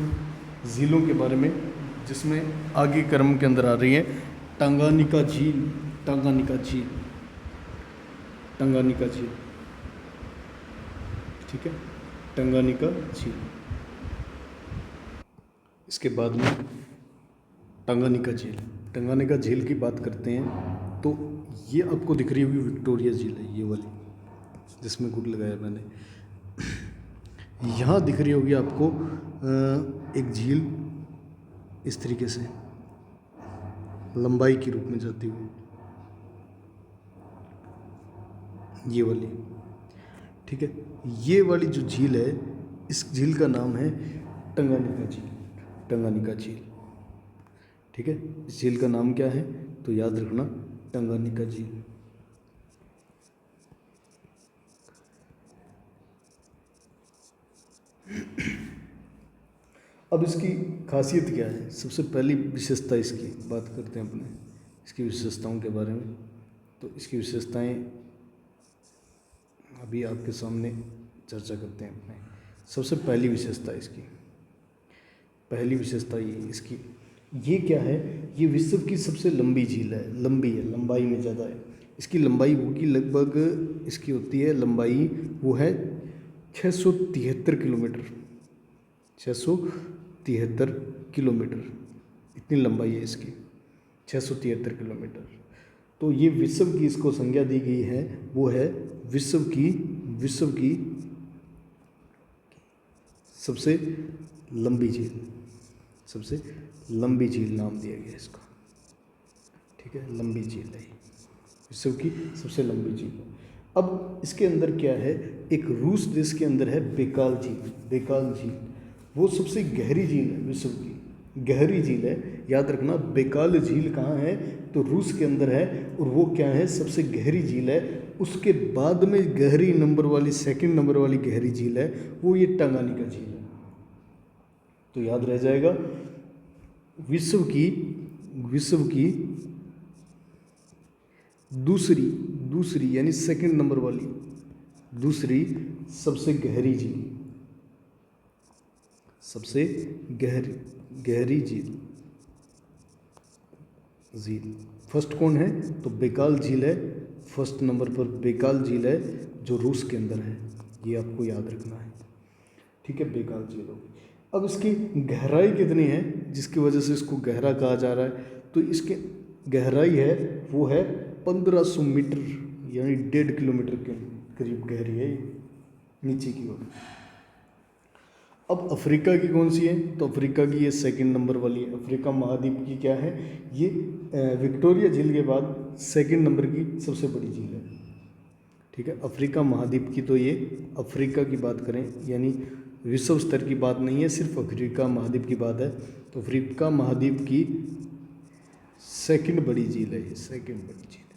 झीलों के बारे में, जिसमें आगे क्रम के अंदर आ रही है टंगानिका झील। टंगानिका झील, टंगानिका झील, ठीक है, टंगानिका झील। इसके बाद में टंगानिका झील, टंगानिका झील की बात करते हैं तो ये आपको दिख रही होगी विक्टोरिया झील है, ये वाली जिसमें गुड लगाया मैंने। यहाँ दिख रही होगी आपको एक झील इस तरीके से लंबाई के रूप में जाती हुई, ये वाली, ठीक है। ये वाली जो झील है, इस झील का नाम है टंगानिका झील, टंगानिका झील, ठीक है। इस झील का नाम क्या है, तो याद रखना टंगानिका झील। अब इसकी खासियत क्या है, सबसे पहली विशेषता इसकी बात करते हैं अपने, इसकी विशेषताओं के बारे में। तो इसकी विशेषताएं अभी आपके सामने चर्चा करते हैं अपने। सबसे पहली विशेषता इसकी, पहली विशेषता ये इसकी, ये क्या है, ये विश्व की सबसे लंबी झील है। लंबी है, लंबाई में ज़्यादा है। इसकी लंबाई होगी लगभग, इसकी होती है लंबाई, वो है 673 किलोमीटर, 673 किलोमीटर, इतनी लंबाई है इसकी, 673 किलोमीटर। तो ये विश्व की इसको संज्ञा दी गई है, वो है विश्व की सबसे लंबी झील, सबसे लंबी झील नाम दिया गया इसको, ठीक है। लंबी झील है, विश्व की सबसे लंबी झील। अब इसके अंदर क्या है, एक रूस देश के अंदर है बेकाल झील। बेकाल झील वो सबसे गहरी झील है, विश्व की गहरी झील है। याद रखना बेकाल झील कहाँ है, तो रूस के अंदर है, और वो क्या है, सबसे गहरी झील है। उसके बाद में गहरी नंबर वाली, सेकंड नंबर वाली गहरी झील है, वो ये टंगानिका झील है। तो याद रह जाएगा, विश्व की दूसरी यानी सेकंड नंबर वाली, दूसरी सबसे गहरी झील, सबसे गहरी झील। फर्स्ट कौन है? तो बेकाल झील है, फर्स्ट नंबर पर बेकाल झील है जो रूस के अंदर है, ये आपको याद रखना है। ठीक है, बेकाल झील होगी। अब इसकी गहराई कितनी है जिसकी वजह से इसको गहरा कहा जा रहा है? तो इसकी गहराई है वो है 1500 मीटर, यानी 1.5 किलोमीटर के करीब गहरी है ये नीचे की ओर। अब अफ्रीका की कौन सी है? तो अफ्रीका की ये सेकंड नंबर वाली है। अफ्रीका महाद्वीप की क्या है? ये विक्टोरिया झील के बाद सेकंड नंबर की सबसे बड़ी झील है। ठीक है, अफ्रीका महाद्वीप की, तो ये अफ्रीका की बात करें यानी विश्व स्तर की बात नहीं है, सिर्फ अफ्रीका महाद्वीप की बात है। तो अफ्रीका महाद्वीप की सेकंड बड़ी झील है ये, सेकंड बड़ी झील है।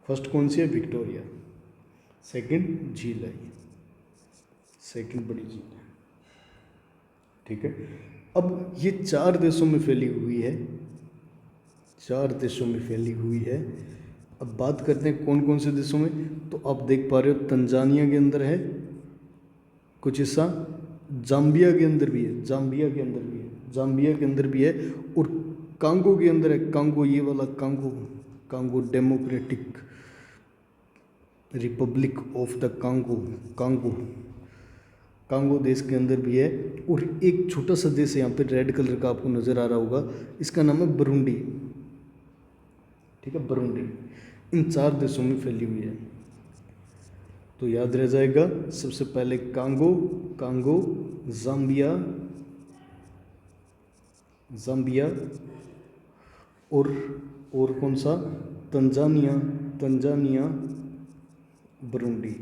फर्स्ट कौन सी है? विक्टोरिया, सेकंड झील है ये, सेकंड बड़ी झील है। ठीक है, अब ये 4 देशों में फैली हुई है, 4 देशों में फैली हुई है। अब बात करते हैं कौन कौन से देशों में। तो आप देख पा रहे हो तंजानिया के अंदर है कुछ हिस्सा, जाम्बिया के अंदर भी है, जाम्बिया के अंदर भी है, जाम्बिया के अंदर भी है, और कांगो के अंदर है, कांगो, ये वाला Congo, Congo democratic Republic of the Congo, Congo, Congo देश के अंदर भी है। और एक छोटा सा देश है यहाँ पे रेड कलर का आपको नज़र आ रहा होगा, इसका नाम है बुरुंडी। ठीक है, बुरुंडी। इन 4 देशों में फैली हुई है। तो याद रह जाएगा, सबसे पहले कांगो, कांगो, जाम्बिया, जाम्बिया, और कौन सा? Tanzania, Tanzania, Burundi.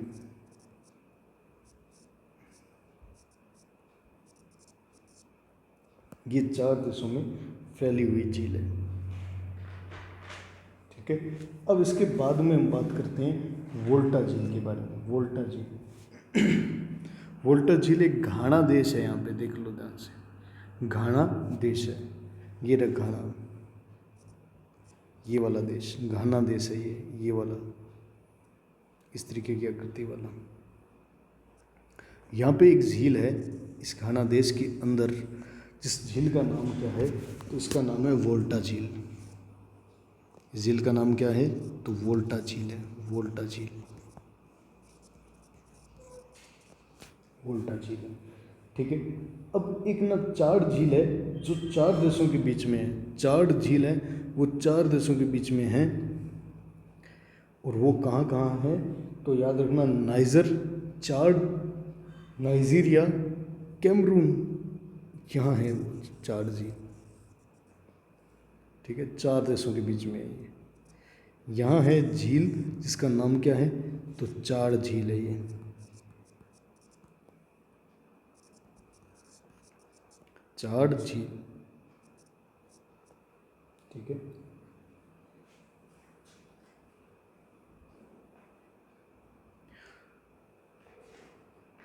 ये 4 देशों में फैली हुई झील है। ठीक है, अब इसके बाद में हम बात करते हैं वोल्टा झील के बारे में। वोल्टा झील वोल्टा झील एक घाना देश है, यहाँ पे देख लो ध्यान से, घाना देश है। ये रहा घाना, ये वाला देश घाना देश है, ये वाला इस तरीके की आकृति वाला। यहाँ पे एक झील है इस घाना देश के अंदर, जिस झील का नाम क्या है? तो इसका नाम है वोल्टा झील। इस झील का नाम क्या है? तो वोल्टा झील है, वोल्टा झील, वोल्टा झील है। ठीक है, अब एक ना 4 झील है जो 4 देशों के बीच में है, 4 झील है वो 4 देशों के बीच में है। और वो कहाँ कहाँ है? तो याद रखना, नाइजर, चाड, नाइजीरिया, कैमरून, यहाँ है वो 4 झील। ठीक है, 4 देशों के बीच में है ये। यहाँ है झील जिसका नाम क्या है? तो चाड झील है ये, चाड झील। ठीक है,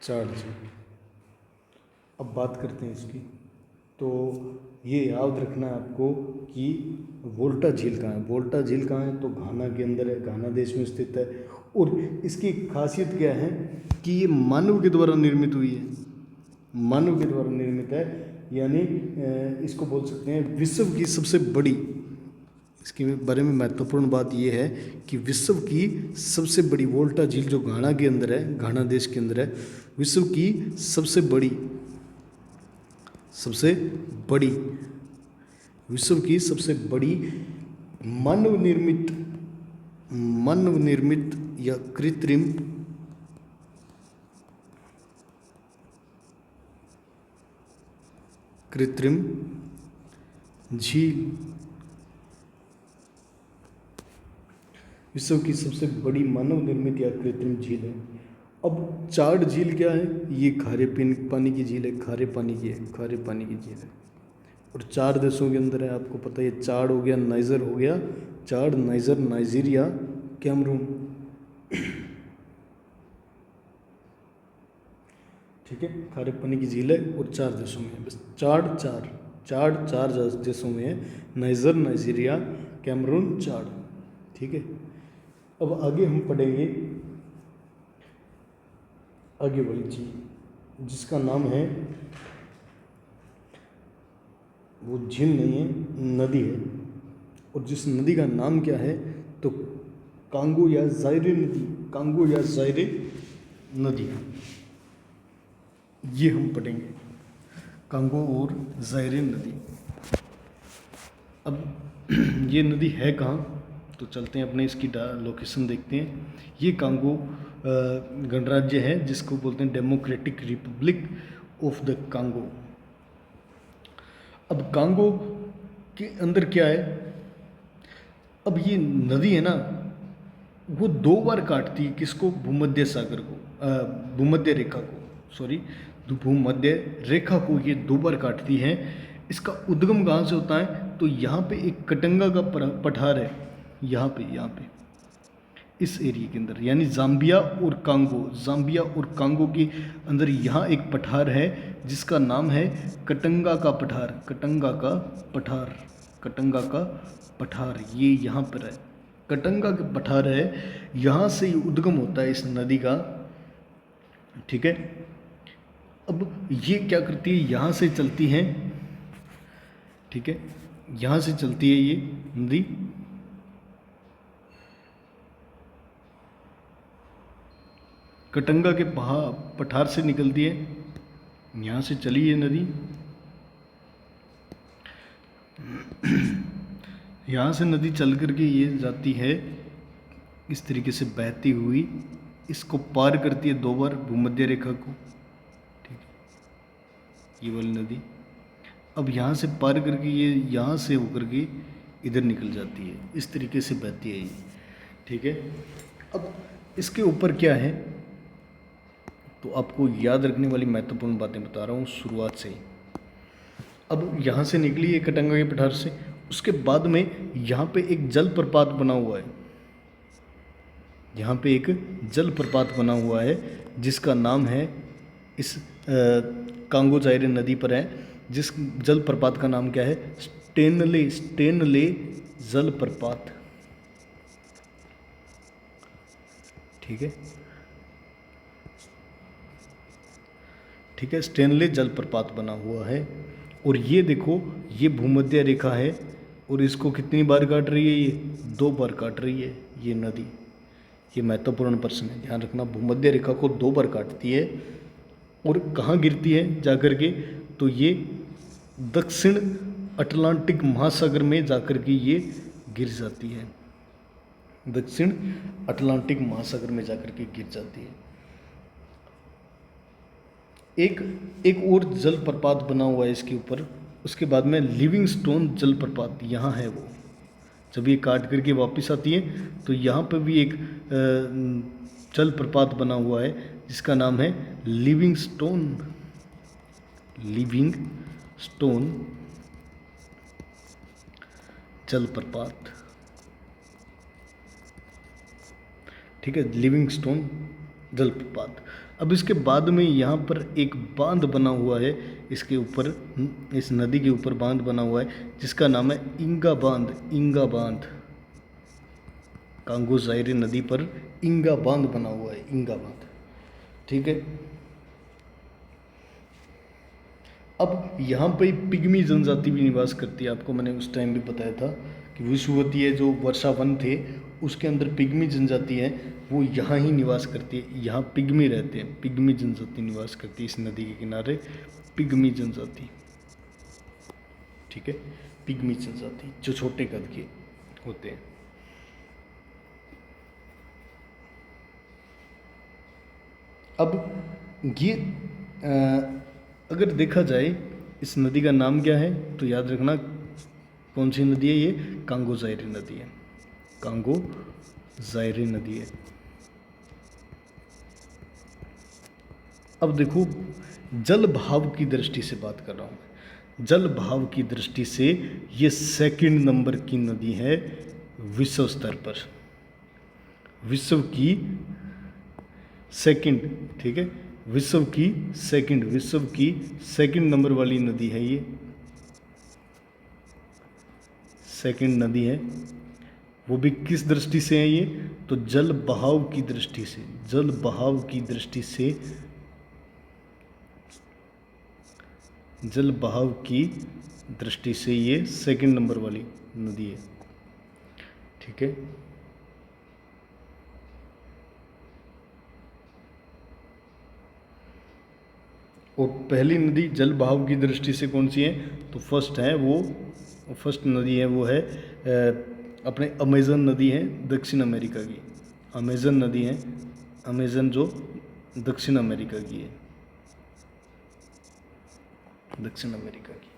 चाड झील। अब बात करते हैं इसकी। तो ये याद रखना है आपको कि वोल्टा झील कहाँ है। वोल्टा झील कहाँ है? तो घाना के अंदर है, घाना देश में स्थित है। और इसकी खासियत क्या है कि ये मानव के द्वारा निर्मित हुई है, मानव के द्वारा निर्मित है, यानी इसको बोल सकते हैं विश्व की सबसे बड़ी। इसके बारे में महत्वपूर्ण बात ये है कि विश्व की सबसे बड़ी वोल्टा झील जो घाना के अंदर है, घाना देश के अंदर है, विश्व की सबसे बड़ी, विश्व की सबसे बड़ी मानव निर्मित या कृत्रिम झील, विश्व की सबसे बड़ी मानव निर्मित या कृत्रिम झील है। अब चाड झील क्या है? ये खारे पानी की झील है, खारे पानी की झील है। और 4 देशों के अंदर है, आपको पता है। चाड हो गया, नाइजर हो गया, चाड, नाइजर, नाइजीरिया, कैमरून। ठीक है, खारे पानी की झील है और 4 देशों में है। बस चाड 4 देशों में है, नाइजर, नाइजीरिया, कैमरून, चाड। ठीक है, अब आगे हम पढ़ेंगे आगे वाली चीज जिसका नाम है, वो झील नहीं है, नदी है। और जिस नदी का नाम क्या है तो कांगो या जायरे नदी, कांगो या जायरे नदी, ये हम पढ़ेंगे, कांगो और जायरे नदी। अब ये नदी है कहाँ, तो चलते हैं अपने इसकी लोकेशन देखते हैं। ये कांगो गणराज्य है जिसको बोलते हैं democratic Republic of the Congo. अब कांगो के अंदर क्या है, अब ये नदी है ना, वो 2 बार काटती है किसको, भूमध्य सागर को, भूमध्य रेखा को, सॉरी भूमध्य रेखा को ये 2 बार काटती है। इसका उद्गम कहाँ से होता है, तो यहाँ पे एक कटंगा का पठार है, यहाँ पे इस एरिया के अंदर, यानी जाम्बिया और कांगो, जाम्बिया और कांगो के अंदर यहाँ एक पठार है जिसका नाम है कटंगा का पठार, कटंगा का पठार, कटंगा का पठार, ये यहाँ पर है, कटंगा का पठार है, यहाँ से ये उद्गम होता है इस नदी का, ठीक है। अब ये क्या करती है, यहाँ से चलती है, ठीक है, यहाँ से चलती है ये नदी, कटंगा के पठार से निकलती है, यहाँ से चली ये नदी, यहाँ से नदी चल करके ये जाती है इस तरीके से बहती हुई, इसको पार करती है 2 बार भूमध्य रेखा को, ठीक है, ये वाली नदी। अब यहाँ से पार करके ये यहाँ से होकर के इधर निकल जाती है, इस तरीके से बहती है ये, ठीक है। अब इसके ऊपर क्या है, तो आपको याद रखने वाली महत्वपूर्ण बातें बता रहा हूँ शुरुआत से ही। अब यहाँ से निकली है कटंगा के पठार से, उसके बाद में यहाँ पे एक जलप्रपात बना हुआ है, यहाँ पे एक जलप्रपात बना हुआ है जिसका नाम है, इस कांगो जायरे नदी पर है, जिस जलप्रपात का नाम क्या है, स्टेनले, स्टेनले जलप्रपात, ठीक है, ठीक है, स्टेनले जलप्रपात बना हुआ है। और ये देखो, ये भूमध्य रेखा है और इसको कितनी बार काट रही है, ये 2 बार काट रही है ये नदी। ये महत्वपूर्ण प्रश्न है, ध्यान रखना, भूमध्य रेखा को 2 बार काटती है और कहाँ गिरती है जाकर के, तो ये दक्षिण अटलांटिक महासागर में जाकर के ये गिर जाती है, दक्षिण अटलांटिक महासागर में जाकर के गिर जाती है। एक और जलप्रपात बना हुआ है इसके ऊपर, उसके बाद में लिविंगस्टोन जलप्रपात यहाँ है वो, जब ये काट करके वापस आती है तो यहाँ पर भी एक जलप्रपात बना हुआ है जिसका नाम है लिविंगस्टोन, लिविंगस्टोन जलप्रपात, ठीक है, लिविंगस्टोन जलप्रपात। अब इसके बाद में यहाँ पर एक बांध बना हुआ है, इसके ऊपर, इस नदी के ऊपर बांध बना हुआ है जिसका नाम है इंगा बांध, इंगा बांध, कांगो जायरे नदी पर इंगा बांध बना हुआ है, इंगा बांध, ठीक है। अब यहाँ पे पिग्मी जनजाति भी निवास करती है, आपको मैंने उस टाइम भी बताया था कि विश्ववतीय जो वर्षा वन थे उसके अंदर पिग्मी जनजाति है, वो यहाँ ही निवास करती है, यहाँ पिग्मी रहते हैं, पिग्मी जनजाति निवास करती है इस नदी के किनारे, पिग्मी जनजाति, ठीक है, पिग्मी जनजाति जो छोटे कद के होते हैं। अब ये अगर देखा जाए इस नदी का नाम क्या है, तो याद रखना कौन सी नदी है, ये कांगो जायरे नदी है, कांगो जायरे नदी है। अब देखो, जल भाव की दृष्टि से बात कर रहा हूँ, जल भाव की दृष्टि से ये 2nd नंबर की नदी है विश्व स्तर पर, विश्व की 2nd, ठीक है, विश्व की 2nd नंबर वाली नदी है ये, 2nd नदी है। वो भी किस दृष्टि से है ये, तो जल बहाव की दृष्टि से, जल बहाव की दृष्टि से, जल बहाव की दृष्टि से ये सेकंड नंबर वाली नदी है। ठीक है, और पहली नदी जल बहाव की दृष्टि से कौन सी है, तो फर्स्ट नदी है वो है अपने अमेज़न नदी है दक्षिण अमेरिका की। अमेज़न नदी है, अमेज़न जो दक्षिण अमेरिका की है, दक्षिण अमेरिका की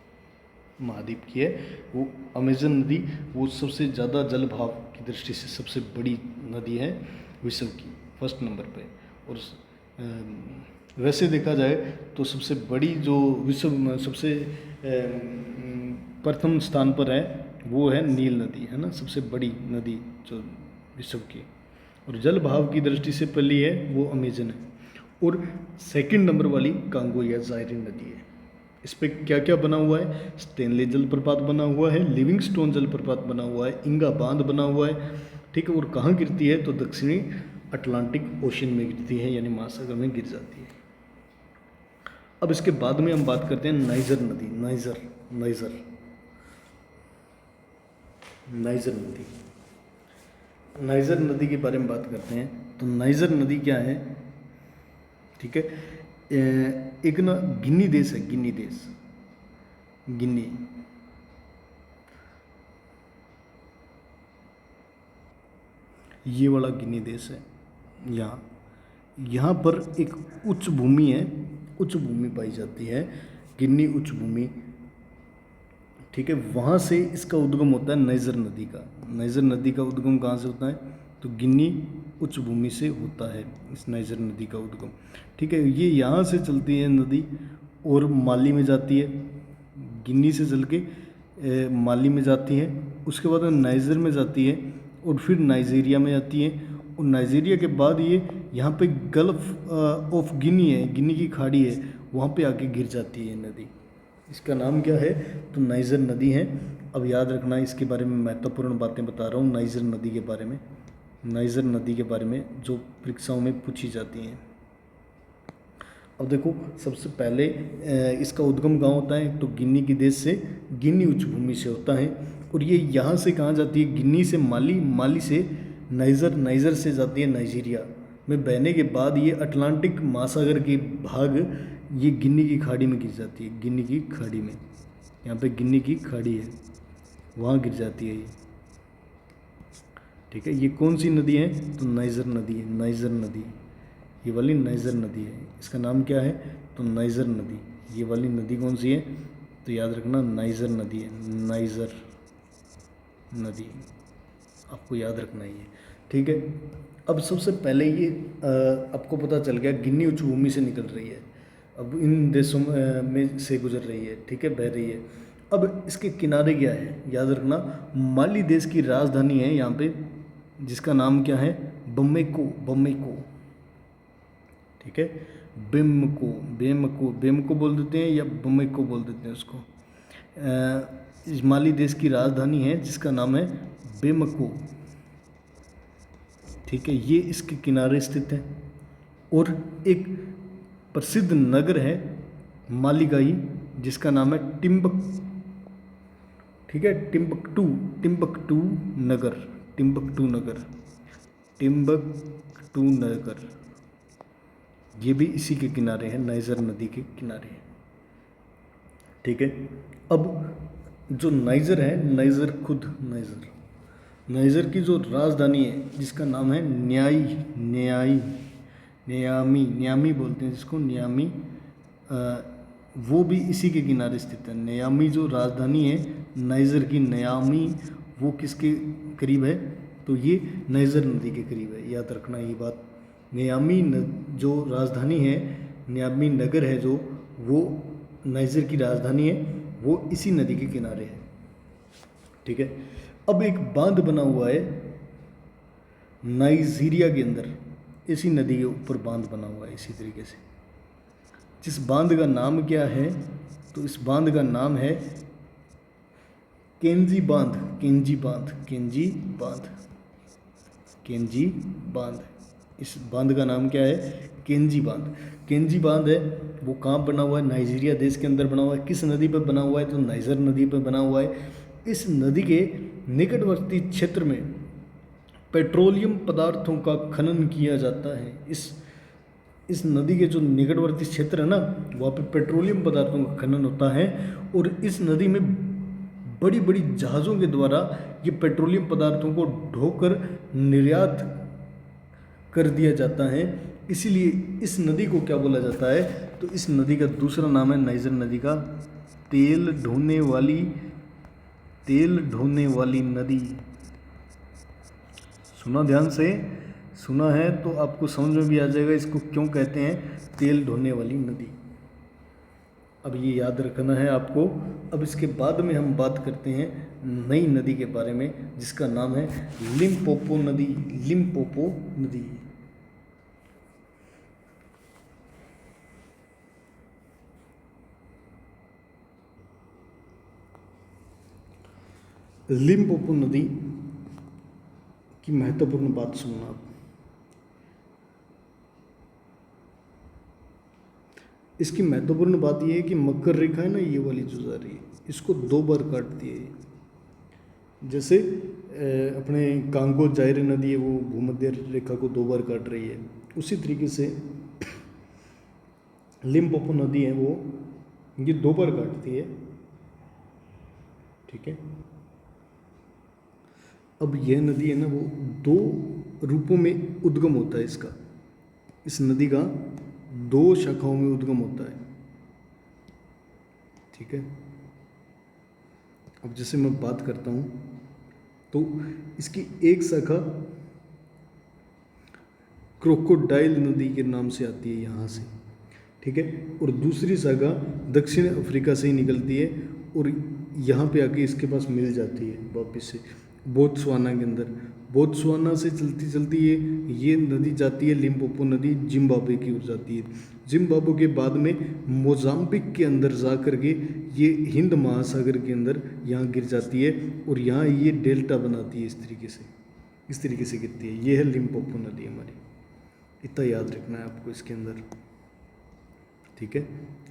महाद्वीप की है वो अमेज़न नदी। वो सबसे ज़्यादा जल बहाव की दृष्टि से सबसे बड़ी नदी है विश्व की, फर्स्ट नंबर पे। और वैसे देखा जाए तो सबसे बड़ी जो विश्व में सबसे प्रथम स्थान पर है वो है नील नदी, है ना, सबसे बड़ी नदी जो विश्व की। और जल बहाव की दृष्टि से पहली है वो अमेजन है, और सेकंड नंबर वाली कांगो या जायरीन नदी है। इस पे क्या क्या बना हुआ है, स्टेनली जलप्रपात बना हुआ है, लिविंगस्टोन जलप्रपात बना हुआ है, इंगा बांध बना हुआ है। ठीक है, और कहाँ गिरती है, तो दक्षिणी अटलांटिक ओशन में गिरती है, यानी महासागर में गिर जाती है। अब इसके बाद में हम बात करते हैं नाइजर नदी। नाइजर नदी के बारे में बात करते हैं। तो नाइजर नदी क्या है, ठीक है, एक ना गिनी देश है, गिनी ये वाला गिनी देश है। यहाँ पर एक उच्च भूमि है, उच्च भूमि पाई जाती है, गिनी उच्च भूमि। ठीक है, वहाँ से इसका उद्गम होता है नाइजर नदी का। नाइजर नदी का उद्गम कहाँ से होता है, तो गिनी उच्च भूमि से होता है इस नाइजर नदी का उद्गम। ठीक है, ये यहाँ से चलती है नदी और माली में जाती है, गिनी से चल के माली में जाती है, उसके बाद नाइजर में जाती है और फिर नाइजीरिया में जाती है, और नाइजीरिया के बाद ये यहाँ पे गल्फ ऑफ गिनी है, गिनी की खाड़ी है, वहाँ पे आके गिर जाती है नदी। इसका नाम क्या है, तो नाइजर नदी है। अब याद रखना, इसके बारे में महत्वपूर्ण बातें बता रहा हूँ नाइजर नदी के बारे में, नाइजर नदी के बारे में जो परीक्षाओं में पूछी जाती हैं। अब देखो, सबसे पहले इसका उद्गम कहाँ होता है, तो गिनी की देश से, गिनी उच्च भूमि से होता है, और ये यहाँ से कहाँ जाती है, गिनी से माली, माली से नाइजर, नाइजर से जाती है नाइजीरिया में बहने के बाद ये अटलांटिक महासागर के भाग ये गिनी की खाड़ी में गिर जाती है, गिनी की खाड़ी में, यहाँ पे गिनी की खाड़ी है, वहाँ गिर जाती है ये। ठीक है, ये कौन सी नदी है, तो नाइजर नदी है, नाइजर नदी, ये वाली नाइजर नदी है। इसका नाम क्या है, तो नाइजर नदी। ये वाली नदी कौन सी है, तो याद रखना नाइजर नदी है, नाइजर नदी आपको याद रखना ही है। ठीक है, अब सबसे पहले ये आपको पता चल गया गिनी उच्च भूमि से निकल रही है, अब इन देशों में से गुजर रही है, ठीक है, बह रही है। अब इसके किनारे क्या है, याद रखना माली देश की राजधानी है यहाँ पे, जिसका नाम क्या है, बमेको, बमेको। ठीक है, बेमको, बेमको, बेमको बोल देते हैं या बमेको बोल देते हैं उसको। माली देश की राजधानी है जिसका नाम है बेमको। ठीक है, ये इसके किनारे स्थित है, और एक प्रसिद्ध नगर है माली का ही जिसका नाम है टिम्बक। ठीक है, टिम्बकटू, टिम्बकटू नगर, टिम्बकटू नगर, टिम्बकटू नगर, ये भी इसी के किनारे है, नाइजर नदी के किनारे है। ठीक है, अब जो नाइजर है, नाइजर खुद नाइजर, नाइजर की जो राजधानी है जिसका नाम है नियामी बोलते हैं जिसको, नियामी, वो भी इसी के किनारे स्थित है। नियामी जो राजधानी है नाइजर की, नियामी, वो किसके करीब है, तो ये नाइजर नदी के करीब है, याद रखना ये बात। नियामी जो राजधानी है, नियामी नगर है जो, वो नाइजर की राजधानी है, वो इसी नदी के किनारे है। ठीक है, अब एक बांध बना हुआ है नाइजीरिया के अंदर, इसी नदी के ऊपर बांध बना हुआ है इसी तरीके से, जिस बांध का नाम क्या है, तो इस बांध का नाम है केंजी बांध, केंजी बांध, केंजी बांध। केंजी बांध। इस बांध का नाम क्या है? केंजी बांध। केंजी बांध है वो कहाँ बना हुआ है? नाइजीरिया देश के अंदर बना हुआ है। किस नदी पर बना हुआ है? तो नाइजर नदी पर बना हुआ है। इस नदी के निकटवर्ती क्षेत्र में पेट्रोलियम पदार्थों का खनन किया जाता है। इस नदी के जो निकटवर्ती क्षेत्र है ना, वहाँ पे पेट्रोलियम पदार्थों का खनन होता है और इस नदी में बड़ी बड़ी जहाज़ों के द्वारा ये पेट्रोलियम पदार्थों को ढोकर निर्यात कर दिया जाता है। इसीलिए इस नदी को क्या बोला जाता है? तो इस नदी का दूसरा नाम है नाइजर नदी का तेल ढोने वाली नदी। सुना ध्यान से, सुना है तो आपको समझ में भी आ जाएगा इसको क्यों कहते हैं तेल ढोने वाली नदी। अब ये याद रखना है आपको। अब इसके बाद में हम बात करते हैं नई नदी के बारे में जिसका नाम है लिम्पोपो नदी। लिम्पोपो नदी। लिम्पोपो नदी की महत्वपूर्ण बात सुनना आप। इसकी महत्वपूर्ण बात यह है कि मकर रेखा है ना, ये वाली जो जा रही है, इसको 2 बार काटती है। जैसे अपने कांगो जायरे नदी है वो भूमध्य रेखा को 2 बार काट रही है, उसी तरीके से लिम्पोपो नदी है वो ये 2 बार काटती है। ठीक है। अब यह नदी है ना वो 2 रूपों में उद्गम होता है इसका। इस नदी का 2 शाखाओं में उद्गम होता है। ठीक है। अब जैसे मैं बात करता हूँ तो इसकी एक शाखा क्रोकोडाइल नदी के नाम से आती है यहाँ से। ठीक है। और दूसरी शाखा दक्षिण अफ्रीका से ही निकलती है और यहाँ पे आके इसके पास मिल जाती है वापस से बोत्सवाना के अंदर। बोत्सवाना से चलती चलती ये नदी जाती है, लिम्पोपो नदी जिम्बाब्वे की ओर जाती है। जिम्बाब्वे के बाद में मोजाम्बिक के अंदर जा कर के ये हिंद महासागर के अंदर यहाँ गिर जाती है और यहाँ ये डेल्टा बनाती है। इस तरीके से गिरती है। ये है लिम्पोपो नदी हमारी। इतना याद रखना है आपको इसके अंदर। ठीक है।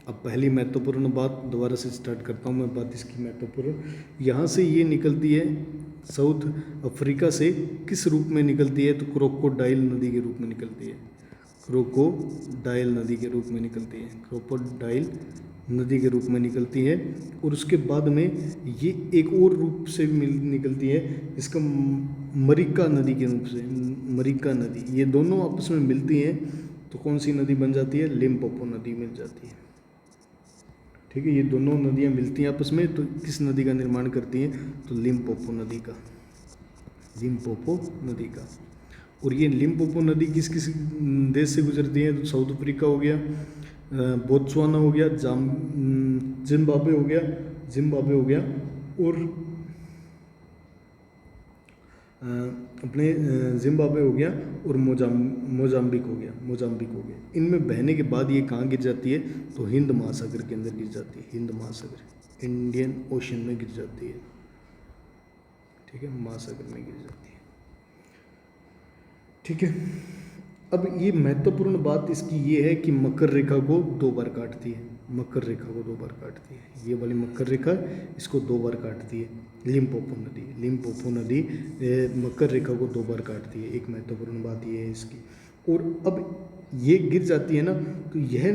अब पहली महत्वपूर्ण बात दोबारा से स्टार्ट करता हूँ मैं बात इसकी महत्वपूर्ण। यहाँ से ये निकलती है साउथ अफ्रीका से। किस रूप में निकलती है? तो क्रोकोडाइल नदी के रूप में निकलती है। क्रोकोडाइल नदी के रूप में निकलती है। क्रोकोडाइल नदी के रूप में निकलती है और उसके बाद में ये एक और रूप से भी निकलती है, इसका मरिका नदी के रूप से। मरिका नदी, ये दोनों आपस में मिलती हैं तो कौन सी नदी बन जाती है? लिम्पोपो नदी मिल जाती है। ठीक है। ये दोनों नदियाँ मिलती हैं आपस में तो किस नदी का निर्माण करती हैं? तो लिम्पोपो नदी का। लिम्पोपो नदी का। और ये लिम्पोपो नदी किस किस देश से गुजरती है? तो साउथ अफ्रीका हो गया, बोत्सवाना हो गया, जिम्बाब्वे हो गया और अपने जिम्बाब्वे हो गया और मोजाम्बिक हो गया। इनमें बहने के बाद ये कहाँ गिर जाती है? तो हिंद महासागर के अंदर गिर जाती है। हिंद महासागर, इंडियन ओशन में गिर जाती है। ठीक है। महासागर में गिर जाती है। ठीक है। अब ये महत्वपूर्ण बात इसकी ये है कि मकर रेखा को 2 बार काटती है। मकर रेखा को 2 बार काटती है। ये वाली मकर रेखा इसको 2 बार काटती है। लिम्पोपो नदी मकर रेखा को 2 बार काटती है। एक महत्वपूर्ण बात ये है इसकी। और अब ये गिर जाती है ना तो यह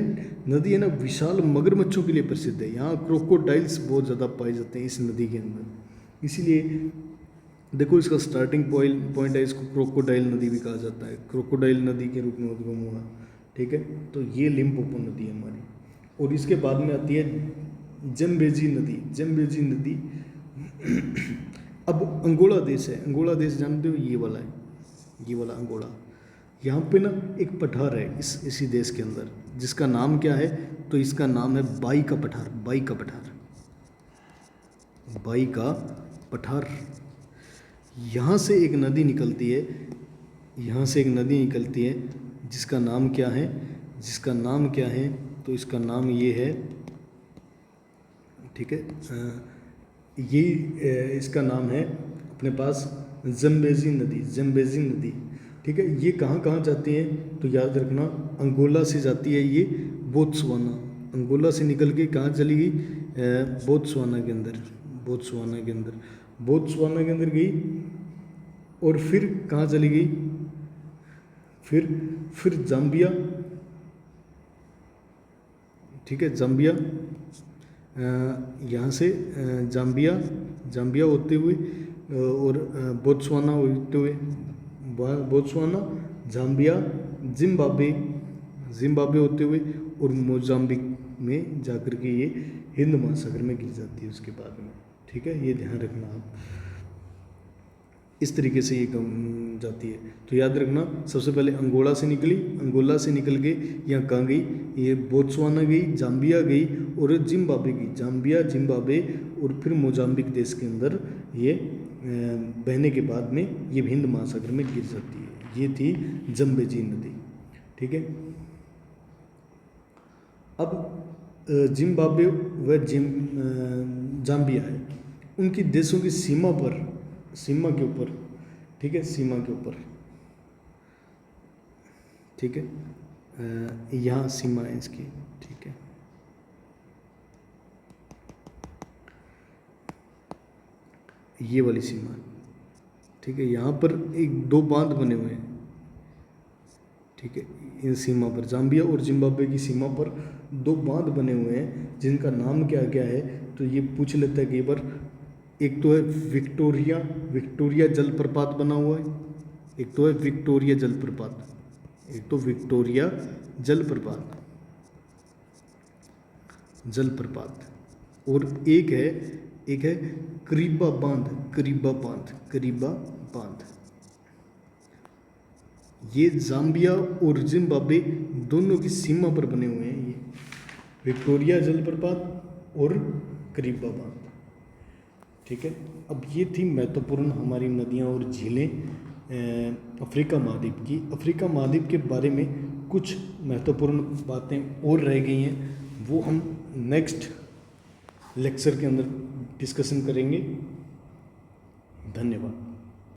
नदी है ना विशाल मगरमच्छों के लिए प्रसिद्ध है। यहाँ क्रोकोडाइल्स बहुत ज़्यादा पाए जाते हैं इस नदी के अंदर। इसीलिए देखो इसका स्टार्टिंग पॉइंट है, इसको क्रोकोडाइल नदी भी कहा जाता है। क्रोकोडाइल नदी के रूप में उद्गम हुआ। ठीक है। तो ये लिम्पोपो नदी है हमारी। और इसके बाद में आती है जम्बेजी नदी। अब अंगोला देश है। अंगोला देश जानते हो? ये वाला है, ये वाला अंगोला। यहाँ पे ना एक पठार है इसी देश के अंदर जिसका नाम क्या है? तो इसका नाम है बाई का पठार। यहाँ से एक नदी निकलती है, जिसका नाम क्या है? तो इसका नाम ये है। ठीक है। ये इसका नाम है अपने पास जम्बेजी नदी। ठीक है। ये कहाँ कहाँ जाती हैं तो याद रखना, अंगोला से जाती है ये बोत्सवाना, अंगोला से निकल के कहाँ चली गई, बोत्सवाना के अंदर, बोत्सवाना के अंदर, बोत्सवाना के अंदर गई और फिर कहाँ चली गई, फिर जाम्बिया, ठीक है, जाम्बिया, यहाँ से जाम्बिया होते हुए और बोत्सवाना होते हुए, बोत्सवाना, जाम्बिया, जिम्बाब्वे होते हुए और मोजाम्बिक में जाकर के ये हिंद महासागर में गिर जाती है उसके बाद में, ठीक है। ये ध्यान रखना आप, इस तरीके से ये जाती है। तो याद रखना, सबसे पहले अंगोला से निकली, अंगोला से निकल के यहाँ कहाँ गई, ये बोत्सवाना गई, जाम्बिया गई और जिम्बाब्वे गई, जाम्बिया, जिम्बाब्वे और फिर मोजाम्बिक देश के अंदर ये बहने के बाद में ये हिंद महासागर में गिर जाती है। ये थी जम्बेजी नदी, ठीक है। अब जिम्बाब्वे व जाम्बिया है, उनकी देशों की सीमा के ऊपर, ठीक है, सीमा के ऊपर, ठीक है, यहाँ सीमा है इसकी, ठीक है। ये वाली सीमा, ठीक है, यहाँ पर एक दो बांध बने हुए हैं, ठीक है, इन सीमा पर, जाम्बिया और जिम्बाब्वे की सीमा पर दो बांध बने हुए हैं जिनका नाम क्या क्या है तो ये पूछ लेता है कई बार। एक तो है विक्टोरिया जलप्रपात बना हुआ है, एक तो है विक्टोरिया जलप्रपात, एक तो विक्टोरिया जलप्रपात और एक है करीबा बांध। ये जाम्बिया और जिम्बाब्वे दोनों की सीमा पर बने हुए हैं, ये विक्टोरिया जलप्रपात और करीबा बांध, ठीक है। अब ये थी महत्वपूर्ण हमारी नदियाँ और झीलें अफ्रीका महाद्वीप की। अफ्रीका महाद्वीप के बारे में कुछ महत्वपूर्ण बातें और रह गई हैं, वो हम नेक्स्ट लेक्चर के अंदर डिस्कशन करेंगे। धन्यवाद।